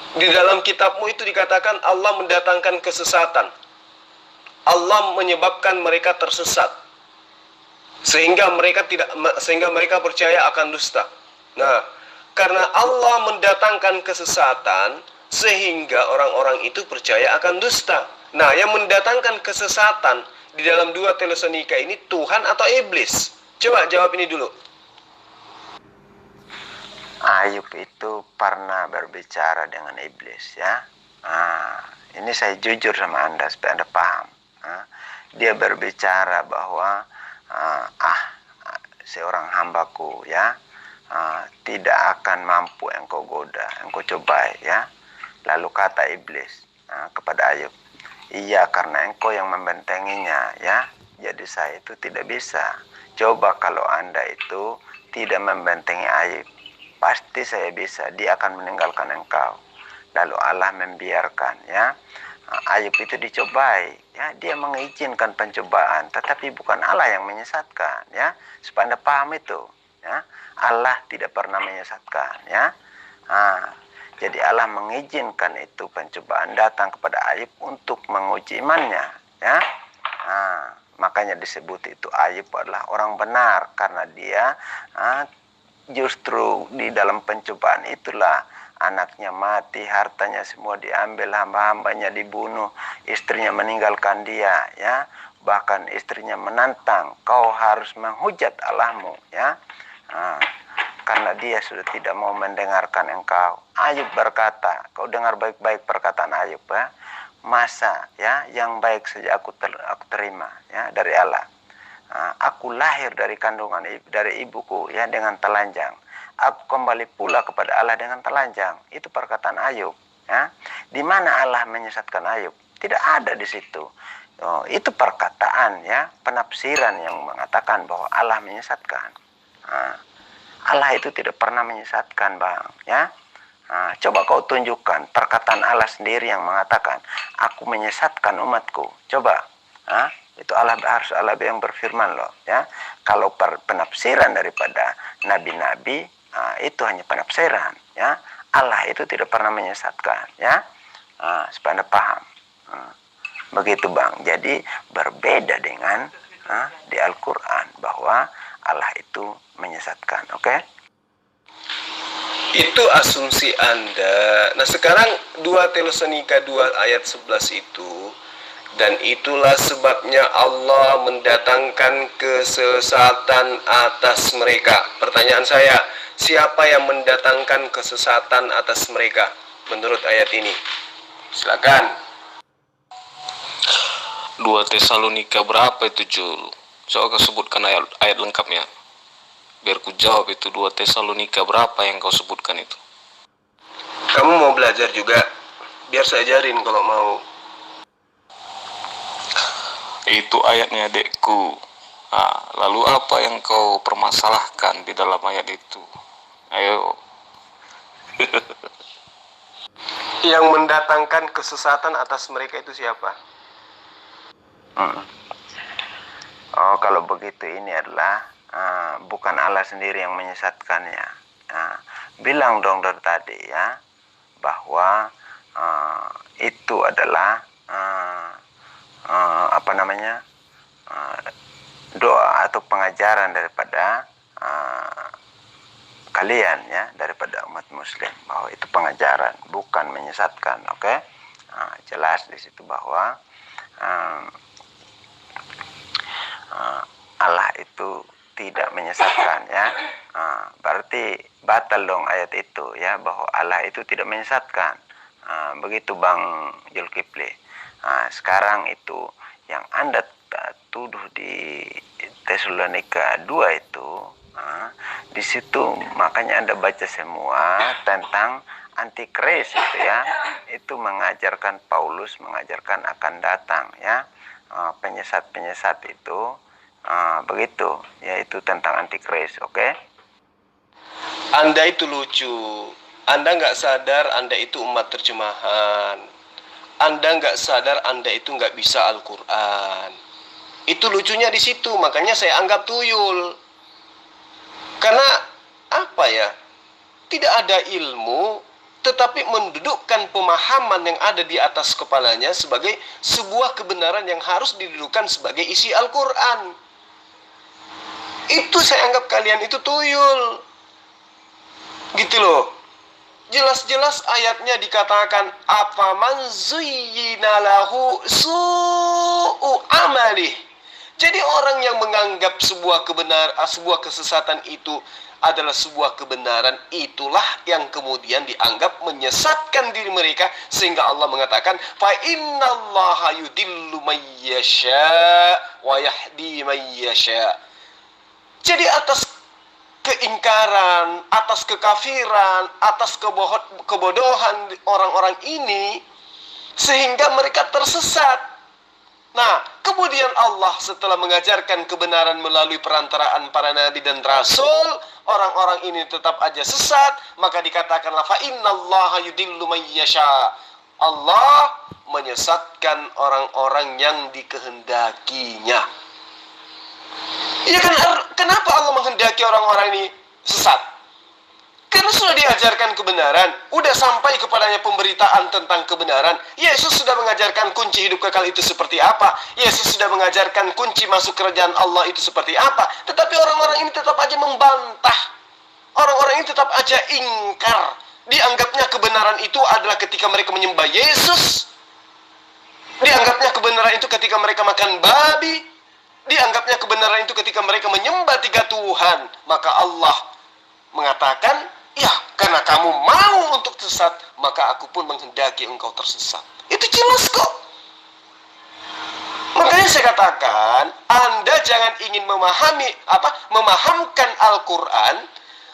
Di dalam kitabmu itu dikatakan Allah mendatangkan kesesatan. Allah menyebabkan mereka tersesat. Sehingga mereka percaya akan dusta. Nah, karena Allah mendatangkan kesesatan sehingga orang-orang itu percaya akan dusta. Nah, yang mendatangkan kesesatan di dalam 2 Tesalonika ini Tuhan atau iblis? Coba jawab ini dulu. Ayub itu pernah berbicara dengan iblis ya. Ini saya jujur sama Anda supaya Anda paham. Dia berbicara bahwa seorang hambaku ya tidak akan mampu engkau goda, engkau cobai ya. Lalu kata iblis kepada Ayub, iya karena engkau yang membentenginya ya. Jadi saya itu tidak bisa. Coba kalau Anda itu tidak membentengi Ayub, pasti saya bisa, dia akan meninggalkan engkau. Lalu Allah membiarkan ya Ayub itu dicobai ya, dia mengizinkan pencobaan, tetapi bukan Allah yang menyesatkan ya, supaya Anda paham itu ya. Allah tidak pernah menyesatkan ya. Jadi Allah mengizinkan itu pencobaan datang kepada Ayub untuk menguji imannya ya. Makanya disebut itu Ayub adalah orang benar, karena dia justru di dalam pencobaan itulah anaknya mati, hartanya semua diambil, hamba-hambanya dibunuh, istrinya meninggalkan dia ya. Bahkan istrinya menantang, kau harus menghujat Allahmu ya. Karena dia sudah tidak mau mendengarkan engkau. Ayub berkata, kau dengar baik-baik perkataan Ayub ya. Masa ya yang baik saja aku terima ya dari Allah. Aku lahir dari kandungan dari ibuku ya dengan telanjang. Aku kembali pula kepada Allah dengan telanjang. Itu perkataan Ayub ya. Di mana Allah menyesatkan Ayub? Tidak ada di situ. Itu perkataan ya, penafsiran yang mengatakan bahwa Allah menyesatkan. Allah itu tidak pernah menyesatkan, Bang ya. Coba kau tunjukkan perkataan Allah sendiri yang mengatakan aku menyesatkan umatku. Coba itu harus Allah yang berfirman loh ya. Kalau penafsiran daripada nabi-nabi itu hanya penafsiran ya. Allah itu tidak pernah menyesatkan ya. Supaya Anda paham. Begitu Bang. Jadi berbeda dengan di Al-Quran bahwa Allah itu menyesatkan. Oke? Itu asumsi Anda. Nah sekarang 2 Tesalonika 2 ayat 11 itu, dan itulah sebabnya Allah mendatangkan kesesatan atas mereka. Pertanyaan saya, siapa yang mendatangkan kesesatan atas mereka menurut ayat ini? Silakan. 2 Tesalonika berapa itu, Jul? Coba kau sebutkan ayat lengkapnya. Biar ku jawab itu 2 Tesalonika berapa yang kau sebutkan itu. Kamu mau belajar juga? Biar saya ajarin kalau mau. Itu ayatnya, adekku. Nah, lalu apa yang kau permasalahkan di dalam ayat itu? Ayo. Yang mendatangkan kesesatan atas mereka itu siapa? Oh, kalau begitu ini adalah bukan Allah sendiri yang menyesatkannya. Bilang dong dari tadi ya, bahwa itu adalah doa atau pengajaran daripada kalian ya, daripada umat muslim, bahwa itu pengajaran, bukan menyesatkan. Oke? Jelas di situ bahwa Allah itu tidak menyesatkan ya. Berarti batal dong ayat itu ya, bahwa Allah itu tidak menyesatkan. Begitu Bang Zulkifli. Sekarang itu yang Anda tuduh di Tesalonika 2 itu, di situ makanya Anda baca semua tentang antikris itu ya. Itu mengajarkan, Paulus mengajarkan akan datang ya penyesat-penyesat itu, begitu yaitu tentang antikris. Oke? Anda itu lucu. Anda nggak sadar Anda itu umat terjemahan. Anda nggak sadar Anda itu nggak bisa Al-Quran. Itu lucunya di situ. Makanya saya anggap tuyul. Karena apa ya? Tidak ada ilmu, tetapi mendudukkan pemahaman yang ada di atas kepalanya sebagai sebuah kebenaran yang harus didudukkan sebagai isi Al-Quran. Itu saya anggap kalian itu tuyul. Gitu loh. Jelas-jelas ayatnya dikatakan afaman zuyyina lahu su'u amalih. Jadi orang yang menganggap sebuah kesesatan itu adalah sebuah kebenaran, itulah yang kemudian dianggap menyesatkan diri mereka, sehingga Allah mengatakan fa innallaha yudillu may yasha wa yahdi may yasha. Jadi atas keingkaran, atas kekafiran, atas kebodohan orang-orang ini, sehingga mereka tersesat. Nah, kemudian Allah setelah mengajarkan kebenaran melalui perantaraan para nabi dan rasul, orang-orang ini tetap aja sesat, maka dikatakanlah fa innallaha yudillu may yasha. Allah menyesatkan orang-orang yang dikehendakinya. Ya kan, kenapa Allah menghendaki orang-orang ini sesat? Karena sudah diajarkan kebenaran, udah sampai kepadanya pemberitaan tentang kebenaran. Yesus sudah mengajarkan kunci hidup kekal itu seperti apa. Yesus sudah mengajarkan kunci masuk kerajaan Allah itu seperti apa. Tetapi orang-orang ini tetap aja membantah. Orang-orang ini tetap aja ingkar. Dianggapnya kebenaran itu adalah ketika mereka menyembah Yesus. Dianggapnya kebenaran itu ketika mereka makan babi. Dianggapnya kebenaran itu ketika mereka menyembah 3 Tuhan. Maka Allah mengatakan, ya, karena kamu mau untuk sesat, maka aku pun menghendaki engkau tersesat. Itu jelas kok. Makanya saya katakan, Anda jangan ingin memahamkan Al-Quran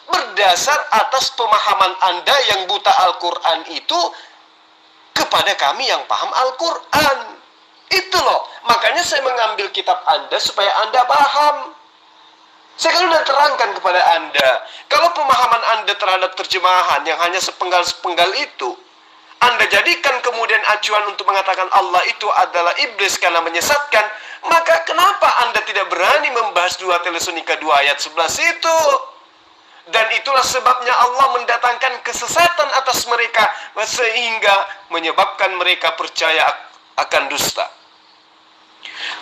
berdasar atas pemahaman Anda yang buta Al-Quran itu kepada kami yang paham Al-Quran. Itu loh. Makanya saya mengambil kitab Anda supaya Anda paham. Saya kan sudah terangkan kepada Anda, kalau pemahaman Anda terhadap terjemahan yang hanya sepenggal-sepenggal itu, Anda jadikan kemudian acuan untuk mengatakan Allah itu adalah iblis karena menyesatkan, maka kenapa Anda tidak berani membahas 2 Tesalonika 2 ayat 11 itu? Dan itulah sebabnya Allah mendatangkan kesesatan atas mereka, sehingga menyebabkan mereka percaya akan dusta.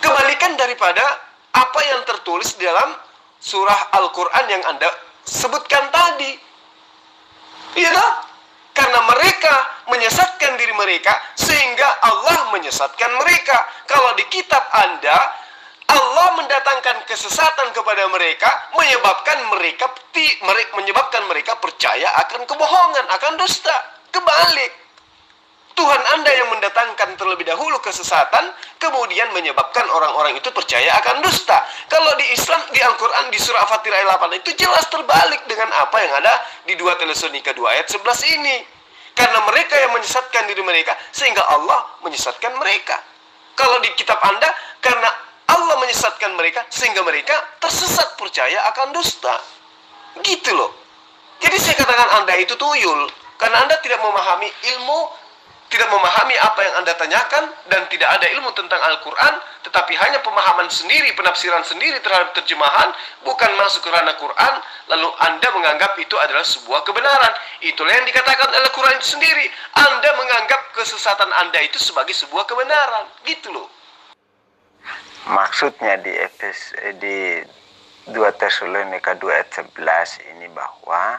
Kebalikan daripada apa yang tertulis dalam surah Al-Quran yang Anda sebutkan tadi. Iya tak? Karena mereka menyesatkan diri mereka, sehingga Allah menyesatkan mereka. Kalau di kitab Anda, Allah mendatangkan kesesatan kepada mereka, menyebabkan mereka percaya akan kebohongan, akan dusta. Kebalik. Tuhan Anda yang mendatangkan terlebih dahulu kesesatan, kemudian menyebabkan orang-orang itu percaya akan dusta. Kalau di Islam, di Al-Quran, di surah Fatir ayat 8 itu jelas terbalik dengan apa yang ada di 2 Tesalonika 2 ayat 11 ini. Karena mereka yang menyesatkan diri mereka, sehingga Allah menyesatkan mereka. Kalau di kitab Anda, karena Allah menyesatkan mereka, sehingga mereka tersesat percaya akan dusta. Gitu loh. Jadi saya katakan Anda itu tuyul, karena Anda tidak memahami ilmu, tidak memahami apa yang Anda tanyakan, dan tidak ada ilmu tentang Al-Quran, tetapi hanya pemahaman sendiri, penafsiran sendiri terhadap terjemahan, bukan masuk ke ranah Quran, lalu Anda menganggap itu adalah sebuah kebenaran. Itulah yang dikatakan oleh Quran itu sendiri. Anda menganggap kesesatan Anda itu sebagai sebuah kebenaran. Gitu loh. Maksudnya di 2 Tesalonika 2 ayat 11 ini bahwa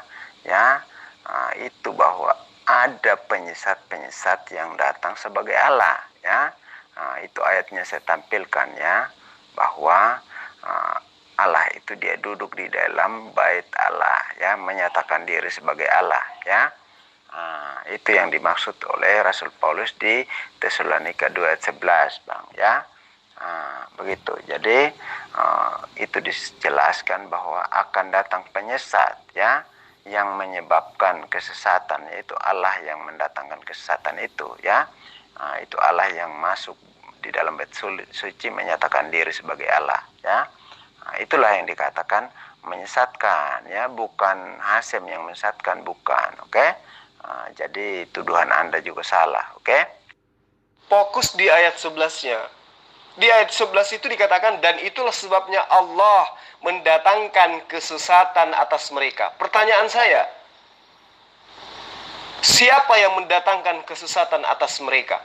itu bahwa ada penyesat-penyesat yang datang sebagai Allah, ya. Itu ayatnya saya tampilkan, ya, bahwa Allah itu dia duduk di dalam bait Allah, ya, menyatakan diri sebagai Allah, ya. Itu yang dimaksud oleh Rasul Paulus di Tesalonika 2 ayat 11, Bang, ya. Begitu. Jadi itu dijelaskan bahwa akan datang penyesat, ya, yang menyebabkan kesesatan, yaitu Allah yang mendatangkan kesesatan itu, ya. Itu Allah yang masuk di dalam bait suci menyatakan diri sebagai Allah, ya. Itulah yang dikatakan menyesatkan, ya, bukan Hasyim yang menyesatkan, bukan, oke? Jadi tuduhan Anda juga salah, oke? Fokus di ayat 11-nya. Di ayat 11 itu dikatakan, dan itulah sebabnya Allah mendatangkan kesesatan atas mereka. Pertanyaan saya, siapa yang mendatangkan kesesatan atas mereka?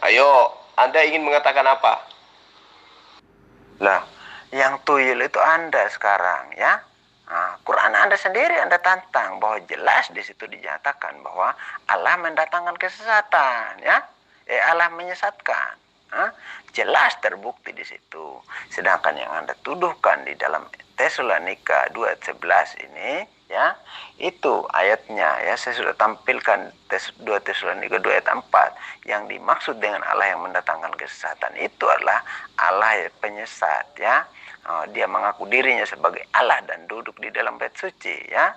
Ayo, Anda ingin mengatakan apa? Lah, yang tuyul itu Anda sekarang, ya. Quran Anda sendiri Anda tantang bahwa jelas di situ dinyatakan bahwa Allah mendatangkan kesesatan, ya. Allah menyesatkan. Jelas terbukti di situ. Sedangkan yang Anda tuduhkan di dalam Tesalonika 2 ayat 11 ini, ya, itu ayatnya, ya, saya sudah tampilkan 2 Tesalonika 2 ayat 4. Yang dimaksud dengan Allah yang mendatangkan kesesatan itu adalah Allah penyesat, ya. Dia mengaku dirinya sebagai Allah dan duduk di dalam bait suci, ya.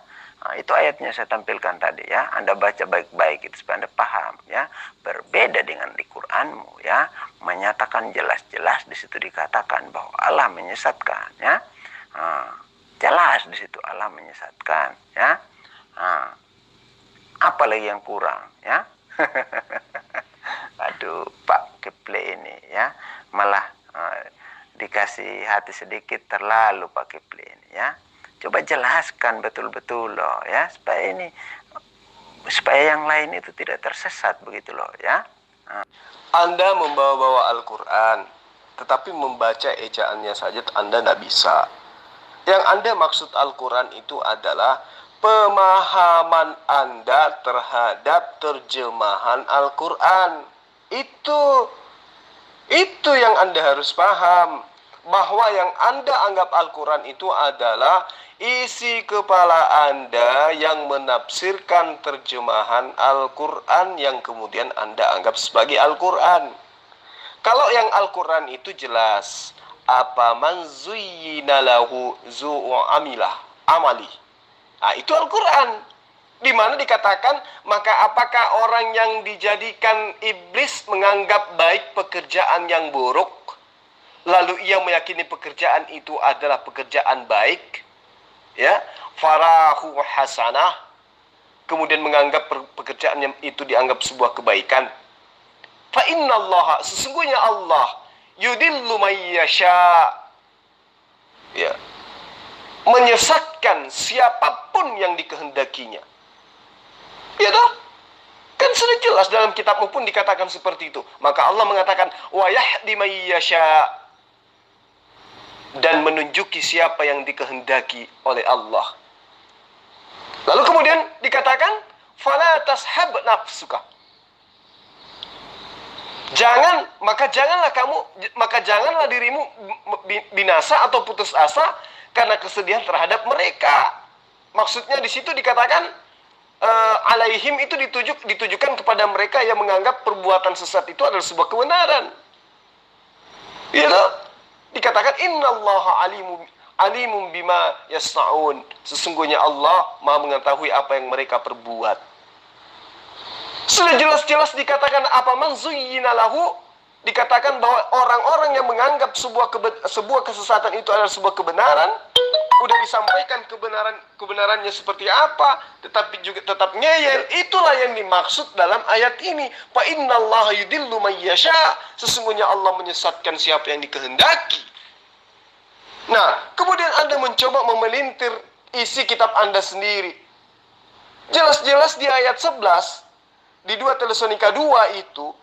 Itu ayatnya saya tampilkan tadi, ya. Anda baca baik-baik itu supaya Anda paham, ya. Berbeda dengan di Quranmu, ya. Menyatakan jelas-jelas di situ dikatakan bahwa Allah menyesatkan, ya. Jelas di situ Allah menyesatkan, ya. Apalagi yang kurang, ya. Aduh, Pak Kifli ini, ya, malah dikasih hati sedikit terlalu Pak Kifli ini, ya. Coba jelaskan betul-betul loh, ya, supaya yang lain itu tidak tersesat begitu loh, ya. Anda membawa-bawa Al-Quran, tetapi membaca ejaannya saja Anda tidak bisa. Yang Anda maksud Al-Quran itu adalah pemahaman Anda terhadap terjemahan Al-Quran. Itu yang Anda harus paham. Bahwa yang Anda anggap Al-Quran itu adalah isi kepala Anda yang menafsirkan terjemahan Al-Quran yang kemudian Anda anggap sebagai Al-Quran. Kalau yang Al-Quran itu jelas, apa man zuyyina lahu zu'u amali. Itu Al-Quran. Di mana dikatakan, maka apakah orang yang dijadikan iblis menganggap baik pekerjaan yang buruk, lalu ia meyakini pekerjaan itu adalah pekerjaan baik, ya, farahu hasanah, kemudian menganggap pekerjaan yang itu dianggap sebuah kebaikan. Fa innallaha, sesungguhnya Allah, yudillu may yasha, ya, menyesatkan siapapun yang dikehendakinya. Ya toh? Kan sudah jelas dalam kitabmu pun dikatakan seperti itu. Maka Allah mengatakan wa yahdi may yasha, dan menunjuki siapa yang dikehendaki oleh Allah. Lalu kemudian dikatakan fala tashab nafsuka. Maka janganlah dirimu binasa atau putus asa karena kesedihan terhadap mereka. Maksudnya di situ dikatakan alaihim itu ditujukan kepada mereka yang menganggap perbuatan sesat itu adalah sebuah kebenaran. Gitu. Dikatakan innallaha alimum bima yasnaun. Sesungguhnya Allah Maha mengetahui apa yang mereka perbuat. Sudah jelas-jelas dikatakan apa man zuyyina lahu, dikatakan bahwa orang-orang yang menganggap sebuah kesesatan itu adalah sebuah kebenaran, udah disampaikan kebenarannya seperti apa, tetapi juga tetap ngeyel. Itulah yang dimaksud dalam ayat ini. Fa innallaha yudillu may yasha. Sesungguhnya Allah menyesatkan siapa yang dikehendaki. Nah, kemudian Anda mencoba memelintir isi kitab Anda sendiri. Jelas-jelas di ayat 11 di 2 Tesalonika 2 itu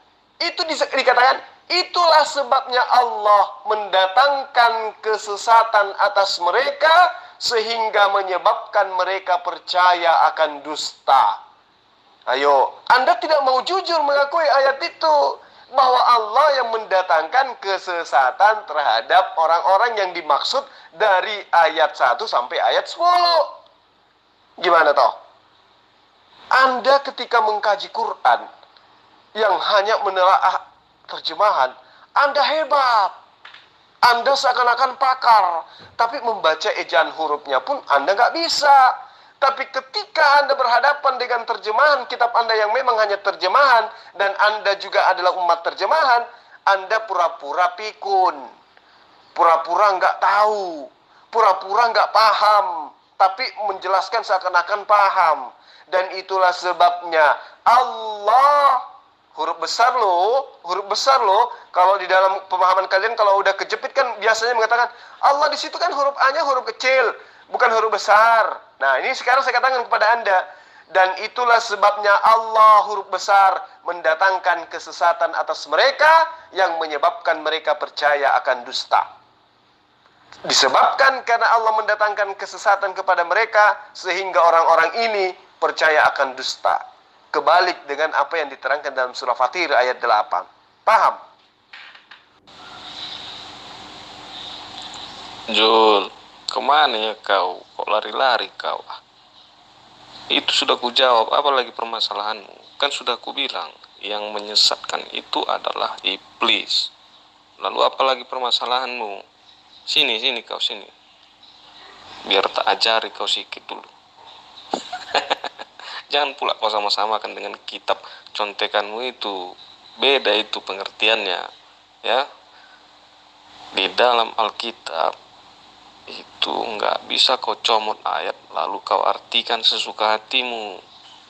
dikatakan itulah sebabnya Allah mendatangkan kesesatan atas mereka sehingga menyebabkan mereka percaya akan dusta. Ayo, Anda tidak mau jujur mengakui ayat itu, bahwa Allah yang mendatangkan kesesatan terhadap orang-orang yang dimaksud dari ayat 1 sampai ayat 10. Gimana toh? Anda ketika mengkaji Quran yang hanya menelaah terjemahan, Anda hebat. Anda seakan-akan pakar, tapi membaca ejaan hurufnya pun Anda nggak bisa. Tapi ketika Anda berhadapan dengan terjemahan kitab Anda yang memang hanya terjemahan, dan Anda juga adalah umat terjemahan, Anda pura-pura pikun, pura-pura nggak tahu, pura-pura nggak paham, tapi menjelaskan seakan-akan paham. Dan itulah sebabnya Allah, huruf besar loh. Kalau di dalam pemahaman kalian, kalau udah kejepit kan biasanya mengatakan Allah di situ kan huruf A-nya huruf kecil, bukan huruf besar. Nah, ini sekarang saya katakan kepada Anda, dan itulah sebabnya Allah huruf besar mendatangkan kesesatan atas mereka yang menyebabkan mereka percaya akan dusta. Disebabkan karena Allah mendatangkan kesesatan kepada mereka sehingga orang-orang ini percaya akan dusta. Kebalik dengan apa yang diterangkan dalam surah Fatir ayat 8. Paham? Jul, kemana ya kau? Kok lari-lari kau? Itu sudah ku jawab, apalagi permasalahanmu? Kan sudah ku bilang, yang menyesatkan itu adalah iblis. Lalu apalagi permasalahanmu? Sini kau, sini. Biar tak ajari kau sikit dulu. Jangan pula kau sama-samakan dengan kitab contekanmu itu. Beda itu pengertiannya, ya. Di dalam Alkitab itu nggak bisa kau comot ayat lalu kau artikan sesuka hatimu.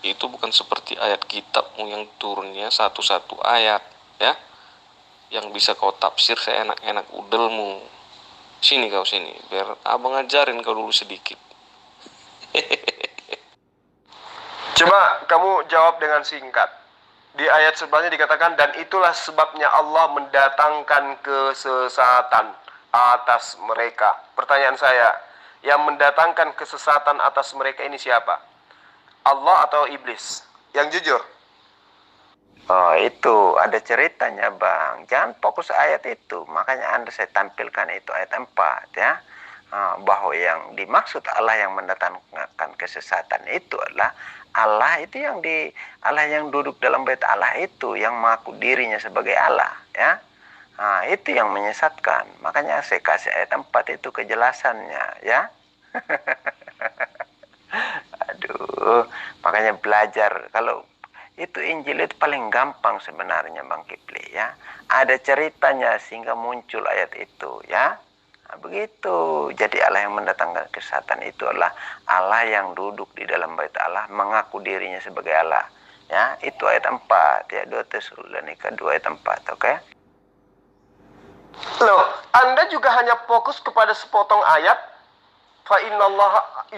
Itu bukan seperti ayat kitabmu yang turunnya satu-satu ayat, ya, yang bisa kau tafsir seenak-enak udelmu. Sini kau, sini, biar abang ajarin kau dulu sedikit. Coba kamu jawab dengan singkat. Di ayat sebelumnya dikatakan, dan itulah sebabnya Allah mendatangkan kesesatan atas mereka. Pertanyaan saya, yang mendatangkan kesesatan atas mereka ini siapa? Allah atau iblis? Yang jujur. Oh, itu ada ceritanya, Bang. Jangan fokus ayat itu. Makanya Anda saya tampilkan itu ayat 4, ya. Bahwa yang dimaksud Allah yang mendatangkan kesesatan itu adalah Allah itu Allah yang duduk dalam bait Allah itu, yang mengaku dirinya sebagai Allah, ya. Itu yang menyesatkan. Makanya saya kasih ayat 4 itu kejelasannya, ya. Aduh, makanya belajar. Kalau itu Injil itu paling gampang sebenarnya, Bang Kipli, ya. Ada ceritanya sehingga muncul ayat itu, ya. Begitu. Jadi Allah yang mendatangkan kesesatan itu adalah Allah yang duduk di dalam bait Allah, mengaku dirinya sebagai Allah, ya. Itu ayat 4, ya. 2 Tesalonika 2 ayat 4, oke? Loh, Anda juga hanya fokus kepada sepotong ayat fa innallaha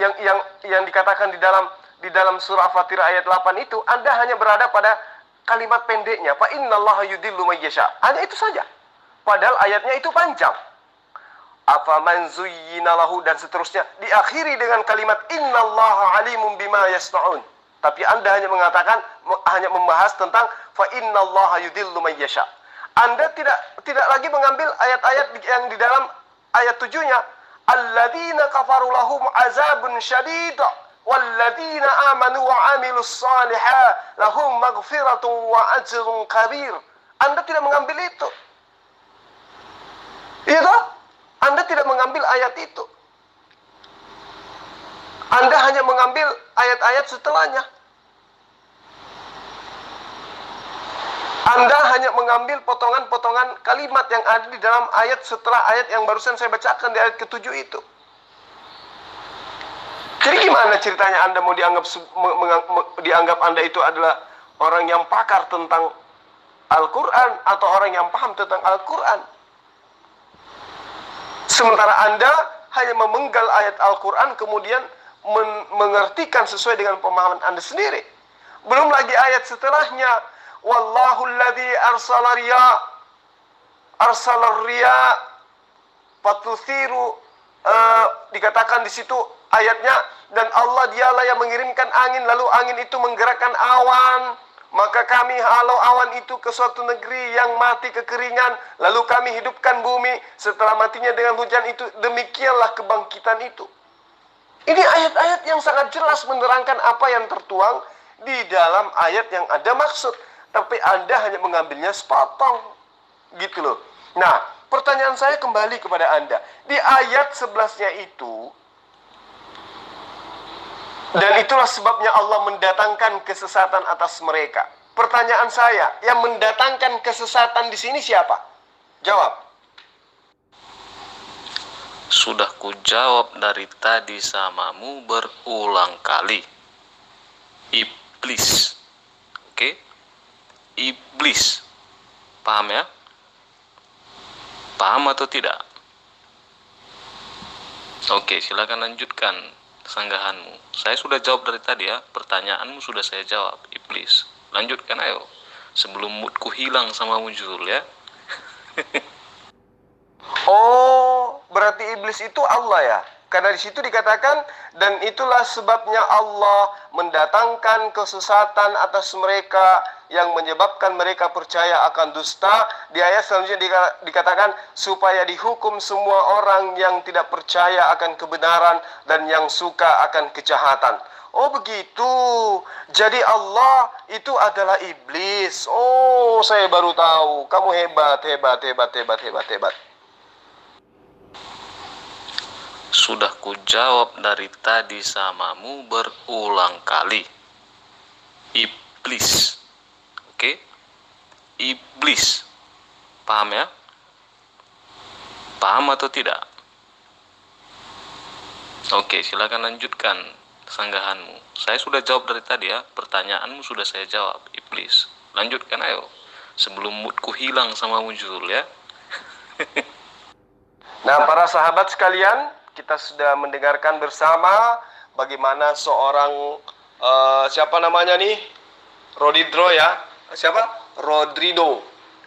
yang dikatakan di dalam surah Fatir ayat 8 itu. Anda hanya berada pada kalimat pendeknya, fa innallaha yudillu may yasha. Hanya itu saja. Padahal ayatnya itu panjang. Afaman zuyyina lahu, dan seterusnya diakhiri dengan kalimat innallaha alimun bima yasnaun. Tapi Anda hanya mengatakan, hanya membahas tentang fa innallaha yudillu may yasha. Anda tidak lagi mengambil ayat-ayat yang di dalam ayat 7-nya, alladzina kafaru lahum azabun syadid walladzina amanu wa amilus shalihat lahum maghfiratun wa ajrun kabir. Anda tidak mengambil itu. Iya toh? Anda tidak mengambil ayat itu. Anda hanya mengambil ayat-ayat setelahnya. Anda hanya mengambil potongan-potongan kalimat yang ada di dalam ayat setelah ayat yang barusan saya bacakan di ayat ke-7 itu. Jadi gimana ceritanya Anda mau dianggap Anda itu adalah orang yang pakar tentang Al-Quran atau orang yang paham tentang Al-Quran? Sementara Anda hanya memenggal ayat Al-Quran kemudian mengertikan sesuai dengan pemahaman Anda sendiri. Belum lagi ayat setelahnya, wallahu alladhi arsala riya fatuthiru, dikatakan di situ ayatnya, dan Allah dialah yang mengirimkan angin, lalu angin itu menggerakkan awan, maka kami halau awan itu ke suatu negeri yang mati kekeringan, lalu kami hidupkan bumi setelah matinya dengan hujan itu, demikianlah kebangkitan itu. Ini ayat-ayat yang sangat jelas menerangkan apa yang tertuang di dalam ayat yang ada maksud, tapi Anda hanya mengambilnya sepotong gitu loh. Nah, pertanyaan saya kembali kepada Anda. Di ayat 11-nya itu, dan itulah sebabnya Allah mendatangkan kesesatan atas mereka. Pertanyaan saya, yang mendatangkan kesesatan di sini siapa? Jawab. Sudah kujawab dari tadi samamu berulang kali. Iblis. Oke? Iblis. Paham ya? Paham atau tidak? Oke, silakan lanjutkan sanggahanmu. Saya sudah jawab dari tadi ya. Pertanyaanmu sudah saya jawab. Iblis. Lanjutkan ayo. Sebelum moodku hilang sama muncul ya. Oh, berarti iblis itu Allah ya? Karena di situ dikatakan, dan itulah sebabnya Allah mendatangkan kesesatan atas mereka yang menyebabkan mereka percaya akan dusta. Di ayat selanjutnya dikatakan, supaya dihukum semua orang yang tidak percaya akan kebenaran dan yang suka akan kejahatan. Oh begitu. Jadi Allah itu adalah iblis. Oh, saya baru tahu. Kamu hebat. Sudah kujawab dari tadi samamu berulang kali. Iblis. Oke? Iblis. Paham ya? Paham atau tidak? Oke, silakan lanjutkan sanggahanmu. Saya sudah jawab dari tadi ya. Pertanyaanmu sudah saya jawab. Iblis. Lanjutkan ayo. Sebelum moodku hilang sama muncul ya. Nah, para sahabat sekalian, kita sudah mendengarkan bersama bagaimana seorang siapa namanya nih? Rodrigo ya. Siapa? Rodrigo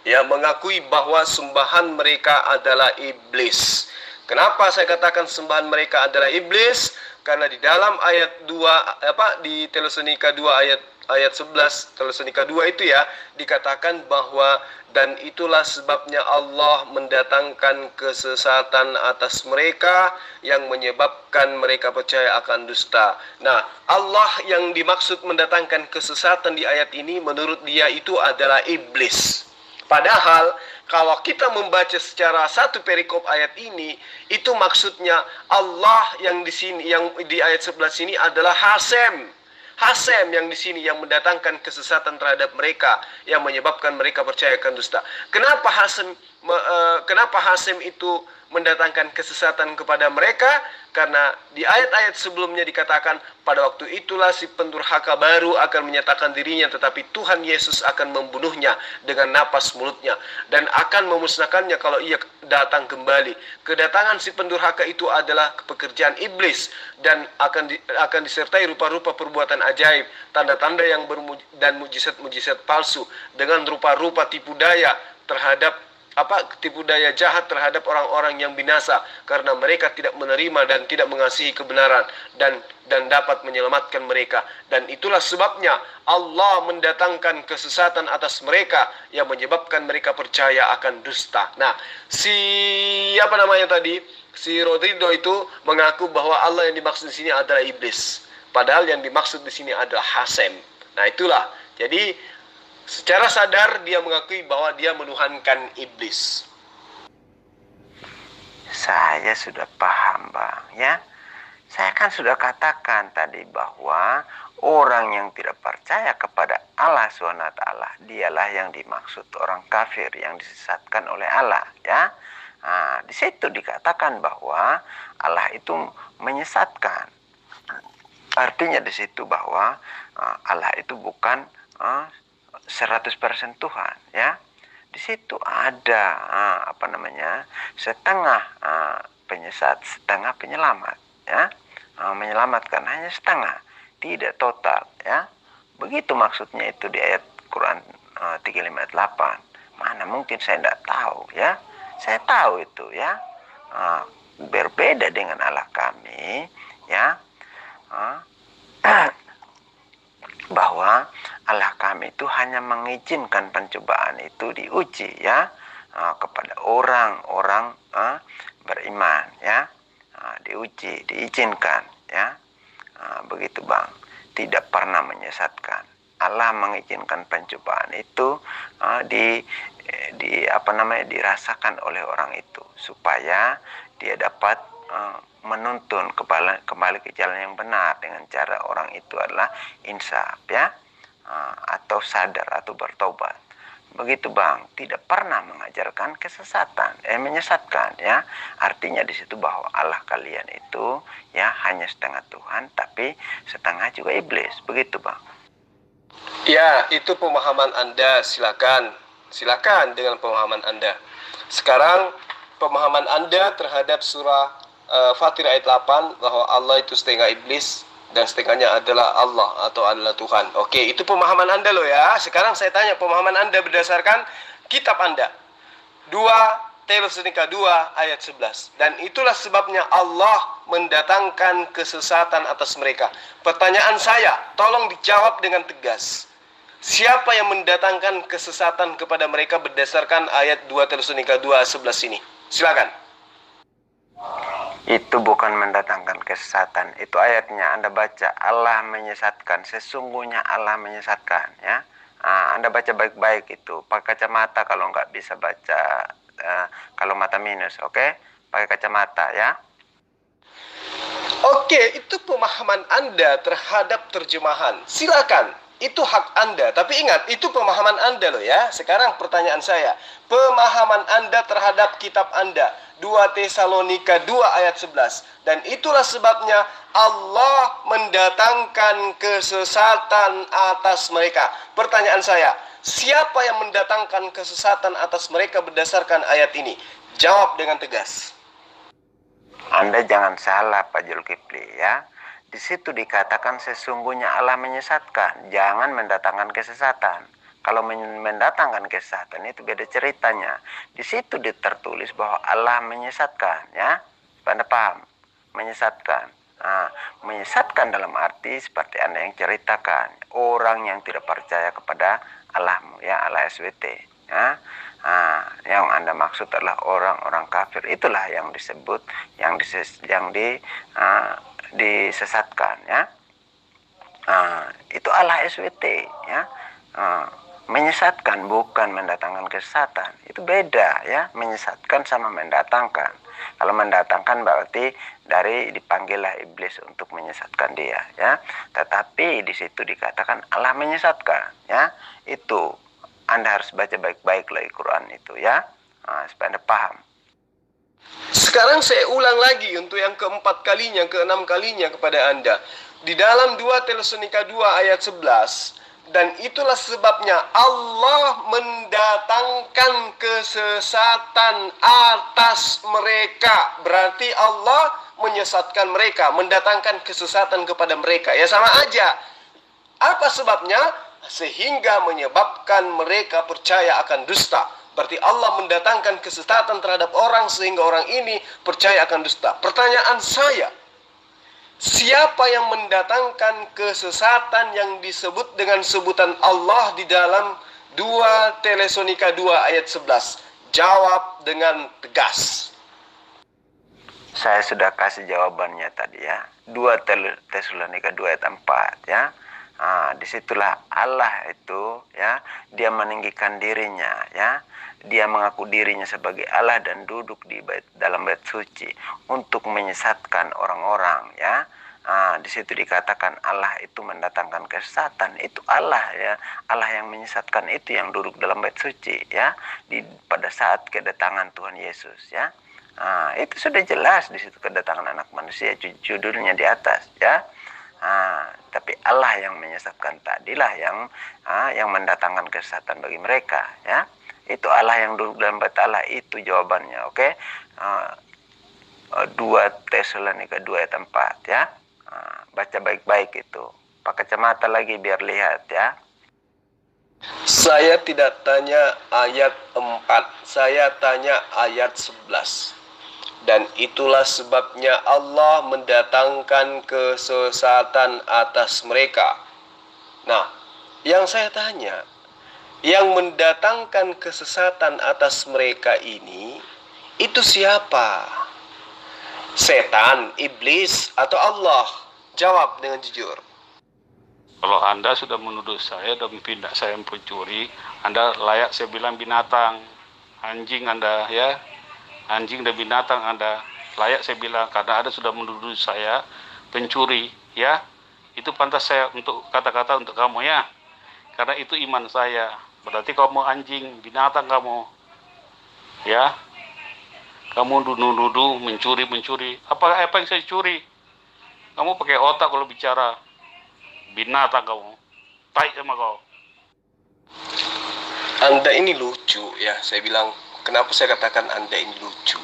ya, mengakui bahwa sembahan mereka adalah iblis. Kenapa saya katakan sembahan mereka adalah iblis? Karena di dalam ayat 2 di Tesalonika 2 ayat 11 Tesalonika 2 itu ya dikatakan bahwa dan itulah sebabnya Allah mendatangkan kesesatan atas mereka yang menyebabkan mereka percaya akan dusta. Nah, Allah yang dimaksud mendatangkan kesesatan di ayat ini menurut dia itu adalah iblis. Padahal kalau kita membaca secara satu perikop ayat ini, itu maksudnya Allah yang di sini, yang di ayat 11 ini adalah Hasem. Hasem yang di sini yang mendatangkan kesesatan terhadap mereka yang menyebabkan mereka percaya akan dusta. Kenapa Hasem itu mendatangkan kesesatan kepada mereka? Karena di ayat-ayat sebelumnya dikatakan pada waktu itulah si pendurhaka baru akan menyatakan dirinya, tetapi Tuhan Yesus akan membunuhnya dengan napas mulutnya dan akan memusnahkannya kalau ia datang kembali. Kedatangan si pendurhaka itu adalah pekerjaan iblis dan akan disertai rupa-rupa perbuatan ajaib, tanda-tanda yang dan mujizat-mujizat palsu dengan rupa-rupa tipu daya terhadap tipu daya jahat terhadap orang-orang yang binasa karena mereka tidak menerima dan tidak mengasihi kebenaran dan dapat menyelamatkan mereka. Dan itulah sebabnya Allah mendatangkan kesesatan atas mereka yang menyebabkan mereka percaya akan dusta. Nah, si Rodrigo itu mengaku bahwa Allah yang dimaksud di sini adalah iblis. Padahal yang dimaksud di sini adalah Hasem. Nah itulah. Jadi secara sadar dia mengakui bahwa dia menuhankan iblis. Saya sudah paham, Bang, ya. Saya kan sudah katakan tadi bahwa orang yang tidak percaya kepada Allah SWT, dialah yang dimaksud orang kafir yang disesatkan oleh Allah, ya. Nah, di situ dikatakan bahwa Allah itu menyesatkan. Artinya di situ bahwa Allah itu bukan 100% Tuhan, ya. Di situ ada setengah penyesat, setengah penyelamat, ya. Menyelamatkan hanya setengah, tidak total, ya. Begitu maksudnya itu di ayat Quran 35 ayat 8. Mana mungkin saya tidak tahu, ya. Saya tahu itu, ya. Berbeda dengan Allah kami, ya. Bahwa Allah kami itu hanya mengizinkan pencobaan itu diuji, ya, kepada orang-orang beriman, ya. Diuji, diizinkan, ya. Begitu, Bang. Tidak pernah menyesatkan. Allah mengizinkan pencobaan itu dirasakan oleh orang itu supaya dia dapat menuntun kembali ke jalan yang benar dengan cara orang itu adalah insaf, ya, atau sadar atau bertobat. Begitu, Bang. Tidak pernah mengajarkan kesesatan, menyesatkan, ya. Artinya di situ bahwa Allah kalian itu, ya, hanya setengah Tuhan tapi setengah juga iblis. Begitu, Bang. Ya, itu pemahaman Anda. Silakan dengan pemahaman Anda. Sekarang pemahaman Anda terhadap surah Fatir ayat 8 bahwa Allah itu setengah iblis dan setengahnya adalah Allah atau adalah Tuhan. Oke, itu pemahaman Anda loh, ya. Sekarang saya tanya pemahaman Anda berdasarkan kitab Anda. 2 Tesalonika 2 ayat 11. Dan itulah sebabnya Allah mendatangkan kesesatan atas mereka. Pertanyaan saya, tolong dijawab dengan tegas. Siapa yang mendatangkan kesesatan kepada mereka berdasarkan ayat 2 Tesalonika 2 11 ini? Silakan. Itu bukan mendatangkan kesesatan. Itu ayatnya Anda baca, Allah menyesatkan. Sesungguhnya Allah menyesatkan, ya. Anda baca baik-baik itu. Pakai kacamata kalau nggak bisa baca, kalau mata minus, oke? Pakai kacamata, ya. Oke, itu pemahaman Anda terhadap terjemahan. Silakan, itu hak Anda. Tapi ingat, itu pemahaman Anda loh, ya. Sekarang pertanyaan saya, pemahaman Anda terhadap kitab Anda, 2 Tesalonika 2 ayat 11. Dan itulah sebabnya Allah mendatangkan kesesatan atas mereka. Pertanyaan saya, siapa yang mendatangkan kesesatan atas mereka berdasarkan ayat ini? Jawab dengan tegas. Anda jangan salah, Pak Zulkifli, ya. Di situ dikatakan sesungguhnya Allah menyesatkan, jangan mendatangkan kesesatan. Kalau mendatangkan kesesatan itu beda ceritanya. Di situ tertulis bahwa Allah menyesatkan, ya. Anda paham? Menyesatkan. Menyesatkan dalam arti seperti Anda yang ceritakan, orang yang tidak percaya kepada Allahmu, ya, Allah SWT, ya. Yang Anda maksud adalah orang-orang kafir. Itulah yang disebut yang disesatkan, ya. Itu Allah SWT, ya. Menyesatkan bukan mendatangkan kesesatan. Itu beda, ya. Menyesatkan sama mendatangkan. Kalau mendatangkan berarti dipanggillah iblis untuk menyesatkan dia, ya. Tetapi di situ dikatakan Allah menyesatkan, ya. Itu Anda harus baca baik-baik lagi Quran itu, ya. Supaya Anda paham. Sekarang saya ulang lagi untuk yang keempat kalinya, keenam kalinya kepada Anda. Di dalam 2 Tesalonika 2 ayat 11, dan itulah sebabnya Allah mendatangkan kesesatan atas mereka. Berarti Allah menyesatkan mereka, mendatangkan kesesatan kepada mereka. Ya sama aja. Apa sebabnya? Sehingga menyebabkan mereka percaya akan dusta. Berarti Allah mendatangkan kesesatan terhadap orang sehingga orang ini percaya akan dusta. Pertanyaan saya, siapa yang mendatangkan kesesatan yang disebut dengan sebutan Allah di dalam 2 Tesalonika 2 ayat 11? Jawab dengan tegas. Saya sudah kasih jawabannya tadi ya. 2 Tesalonika 2 ayat 4 ya. Disitulah Allah itu ya, dia meninggikan dirinya ya, dia mengaku dirinya sebagai Allah dan duduk di dalam bait suci untuk menyesatkan orang-orang ya. Di situ dikatakan Allah itu mendatangkan kesesatan. Itu Allah ya, Allah yang menyesatkan itu yang duduk dalam bait suci ya, pada saat kedatangan Tuhan Yesus ya. Itu sudah jelas di situ kedatangan anak manusia, judulnya di atas ya. Tapi Allah yang menyesatkan tadilah yang mendatangkan kesesatan bagi mereka ya. Itu Allah yang duduk dalam bait Allah, itu jawabannya. Oke. 2 Tesalonika 2 ayat 4 ya. Baca baik-baik itu. Pakai kacamata lagi biar lihat ya. Saya tidak tanya ayat 4, saya tanya ayat 11. Dan itulah sebabnya Allah mendatangkan kesesatan atas mereka. Nah, yang saya tanya, yang mendatangkan kesesatan atas mereka ini, itu siapa? Setan, iblis, atau Allah? Jawab dengan jujur. Kalau Anda sudah menuduh saya dan pindah saya pencuri, Anda layak saya bilang binatang, anjing Anda ya. Anjing dan binatang Anda layak saya bilang, karena Anda sudah menuduh saya pencuri ya. Itu pantas saya untuk kata-kata untuk kamu ya, karena itu iman saya. Berarti kamu anjing, binatang kamu ya. Kamu nuduh mencuri. Apa yang saya curi? Kamu pakai otak kalau bicara. Binatang kamu, tai sama kau. Anda ini lucu ya, saya bilang. Kenapa saya katakan Anda ini lucu?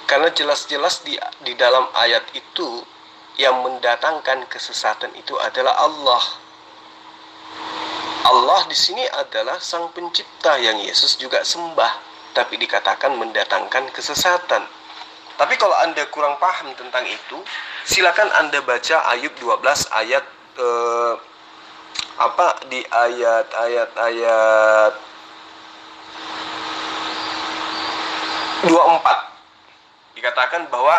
Karena jelas-jelas di dalam ayat itu yang mendatangkan kesesatan itu adalah Allah. Allah di sini adalah Sang Pencipta yang Yesus juga sembah, tapi dikatakan mendatangkan kesesatan. Tapi kalau Anda kurang paham tentang itu, silakan Anda baca Ayub 12 ayat di ayat 24. Dikatakan bahwa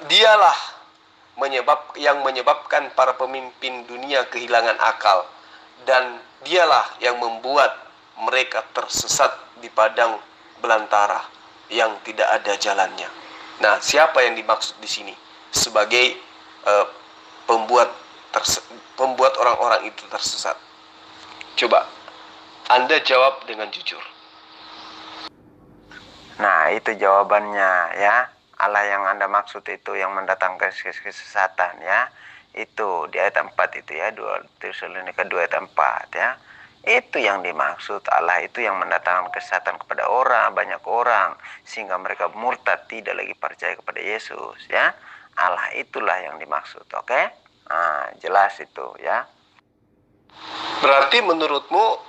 dialah yang menyebabkan para pemimpin dunia kehilangan akal, dan dialah yang membuat mereka tersesat di padang belantara yang tidak ada jalannya. Nah, siapa yang dimaksud di sini sebagai pembuat orang-orang itu tersesat? Coba Anda jawab dengan jujur. Nah, itu jawabannya ya. Allah yang Anda maksud itu yang mendatangkan kesesatan ya. Itu di ayat 4 itu ya, 2 Tesalonika 2 ayat 4 ya. Itu yang dimaksud, Allah itu yang mendatangkan kesesatan kepada banyak orang sehingga mereka murtad, tidak lagi percaya kepada Yesus ya. Allah itulah yang dimaksud, oke? Jelas itu ya. Berarti menurutmu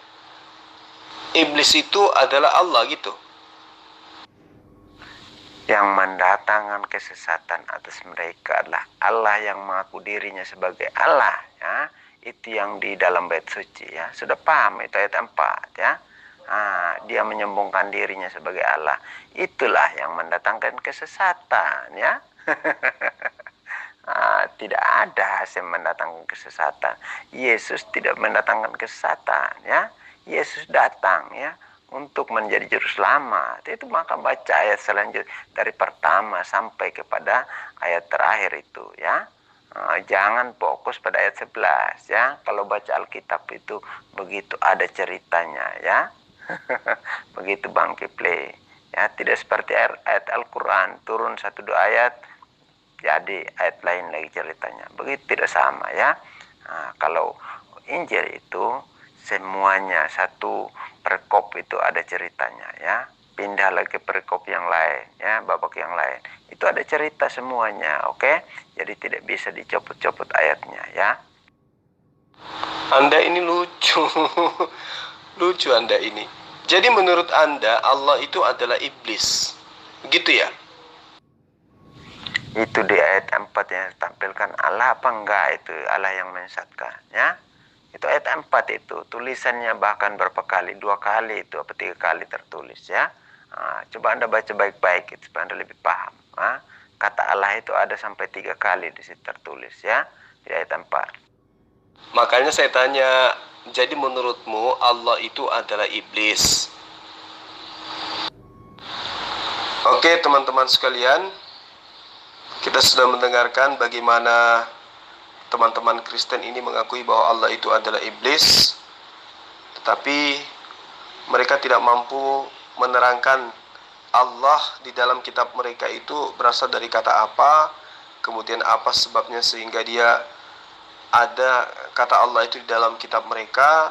iblis itu adalah Allah gitu? Yang mendatangkan kesesatan atas mereka adalah Allah yang mengaku dirinya sebagai Allah ya. Itu yang di dalam bait suci ya. Sudah paham itu ayat 4 ya. Dia menyembungkan dirinya sebagai Allah. Itulah yang mendatangkan kesesatan ya. Tidak ada hasil mendatangkan kesesatan. Yesus tidak mendatangkan kesesatan ya. Yesus datang ya untuk menjadi juru selamat. Itu maka baca ayat selanjutnya dari pertama sampai kepada ayat terakhir itu ya. Jangan fokus pada ayat 11 ya. Kalau baca Alkitab itu begitu ada ceritanya ya. Begitu Bang Kifli ya, tidak seperti ayat Al-Quran turun 1-2 ayat jadi ayat lain lagi ceritanya. Begitu tidak sama ya. Kalau Injil itu semuanya satu perkop itu ada ceritanya ya. Pindah lagi ke perkop yang lain ya, babak yang lain. Itu ada cerita semuanya, oke? Jadi tidak bisa dicopot-copot ayatnya ya. Anda ini lucu. Lucu Anda ini. Jadi menurut Anda Allah itu adalah iblis. Begitu ya? Itu di ayat 4 yang ditampilkan Allah apa enggak itu Allah yang menyesatkan ya. Itu ayat 4 itu tulisannya bahkan berapa kali, 2 kali itu apa 3 kali tertulis ya. Coba Anda baca baik-baik itu supaya Anda lebih paham. Kata Allah itu ada sampai 3 kali di situ tertulis ya, di ayat 4. Makanya saya tanya, jadi menurutmu Allah itu adalah iblis? Oke teman-teman sekalian, kita sudah mendengarkan bagaimana teman-teman Kristen ini mengakui bahwa Allah itu adalah iblis, tetapi mereka tidak mampu menerangkan Allah di dalam kitab mereka itu berasal dari kata apa, kemudian apa sebabnya sehingga dia ada kata Allah itu di dalam kitab mereka,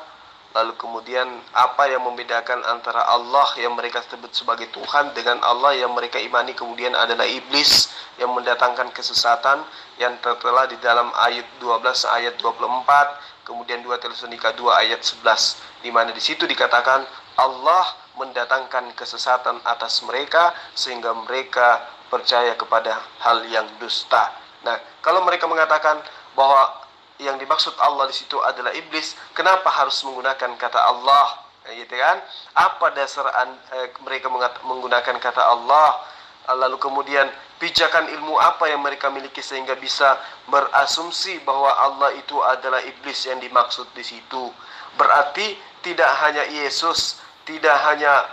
lalu kemudian apa yang membedakan antara Allah yang mereka sebut sebagai Tuhan dengan Allah yang mereka imani kemudian adalah iblis yang mendatangkan kesesatan, yang tertera di dalam ayat 12 ayat 24, kemudian 2 Tesalonika 2 ayat 11, di mana di situ dikatakan Allah mendatangkan kesesatan atas mereka sehingga mereka percaya kepada hal yang dusta. Nah, kalau mereka mengatakan bahwa yang dimaksud Allah di situ adalah iblis, kenapa harus menggunakan kata Allah? Gitu kan? Apa dasar mereka menggunakan kata Allah? Lalu kemudian pijakan ilmu apa yang mereka miliki sehingga bisa berasumsi bahwa Allah itu adalah iblis yang dimaksud di situ? Berarti tidak hanya Yesus, tidak hanya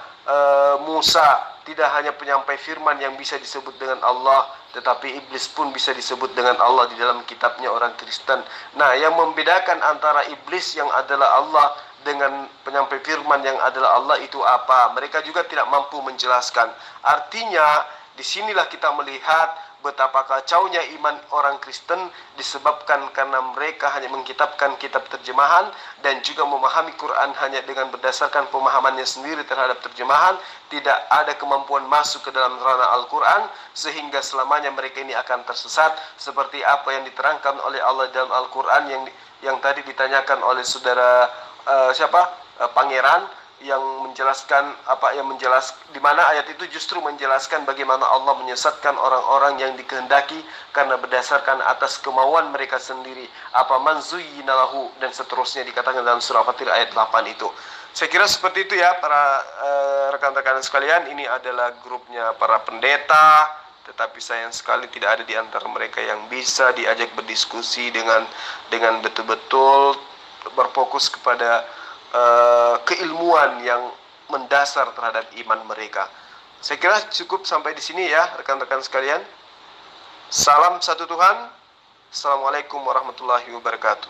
Musa, tidak hanya penyampai firman yang bisa disebut dengan Allah, tetapi iblis pun bisa disebut dengan Allah di dalam kitabnya orang Kristen. Nah, yang membedakan antara iblis yang adalah Allah dengan penyampai firman yang adalah Allah itu apa? Mereka juga tidak mampu menjelaskan. Artinya, disinilah kita melihat betapa kacaunya iman orang Kristen disebabkan karena mereka hanya mengkitabkan kitab terjemahan dan juga memahami Quran hanya dengan berdasarkan pemahamannya sendiri terhadap terjemahan, tidak ada kemampuan masuk ke dalam ranah Al-Quran, sehingga selamanya mereka ini akan tersesat seperti apa yang diterangkan oleh Allah dalam Al-Quran yang tadi ditanyakan oleh saudara Pangeran, yang menjelaskan di mana ayat itu justru menjelaskan bagaimana Allah menyesatkan orang-orang yang dikehendaki karena berdasarkan atas kemauan mereka sendiri, apa manzuyyina lahu, dan seterusnya dikatakan dalam surah Fatir ayat 8 itu. Saya kira seperti itu ya para rekan-rekan sekalian. Ini adalah grupnya para pendeta, tetapi sayang sekali tidak ada di antara mereka yang bisa diajak berdiskusi dengan betul-betul berfokus kepada keilmuan yang mendasar terhadap iman mereka. Saya kira cukup sampai di sini ya rekan-rekan sekalian. Salam satu Tuhan. Assalamualaikum warahmatullahi wabarakatuh.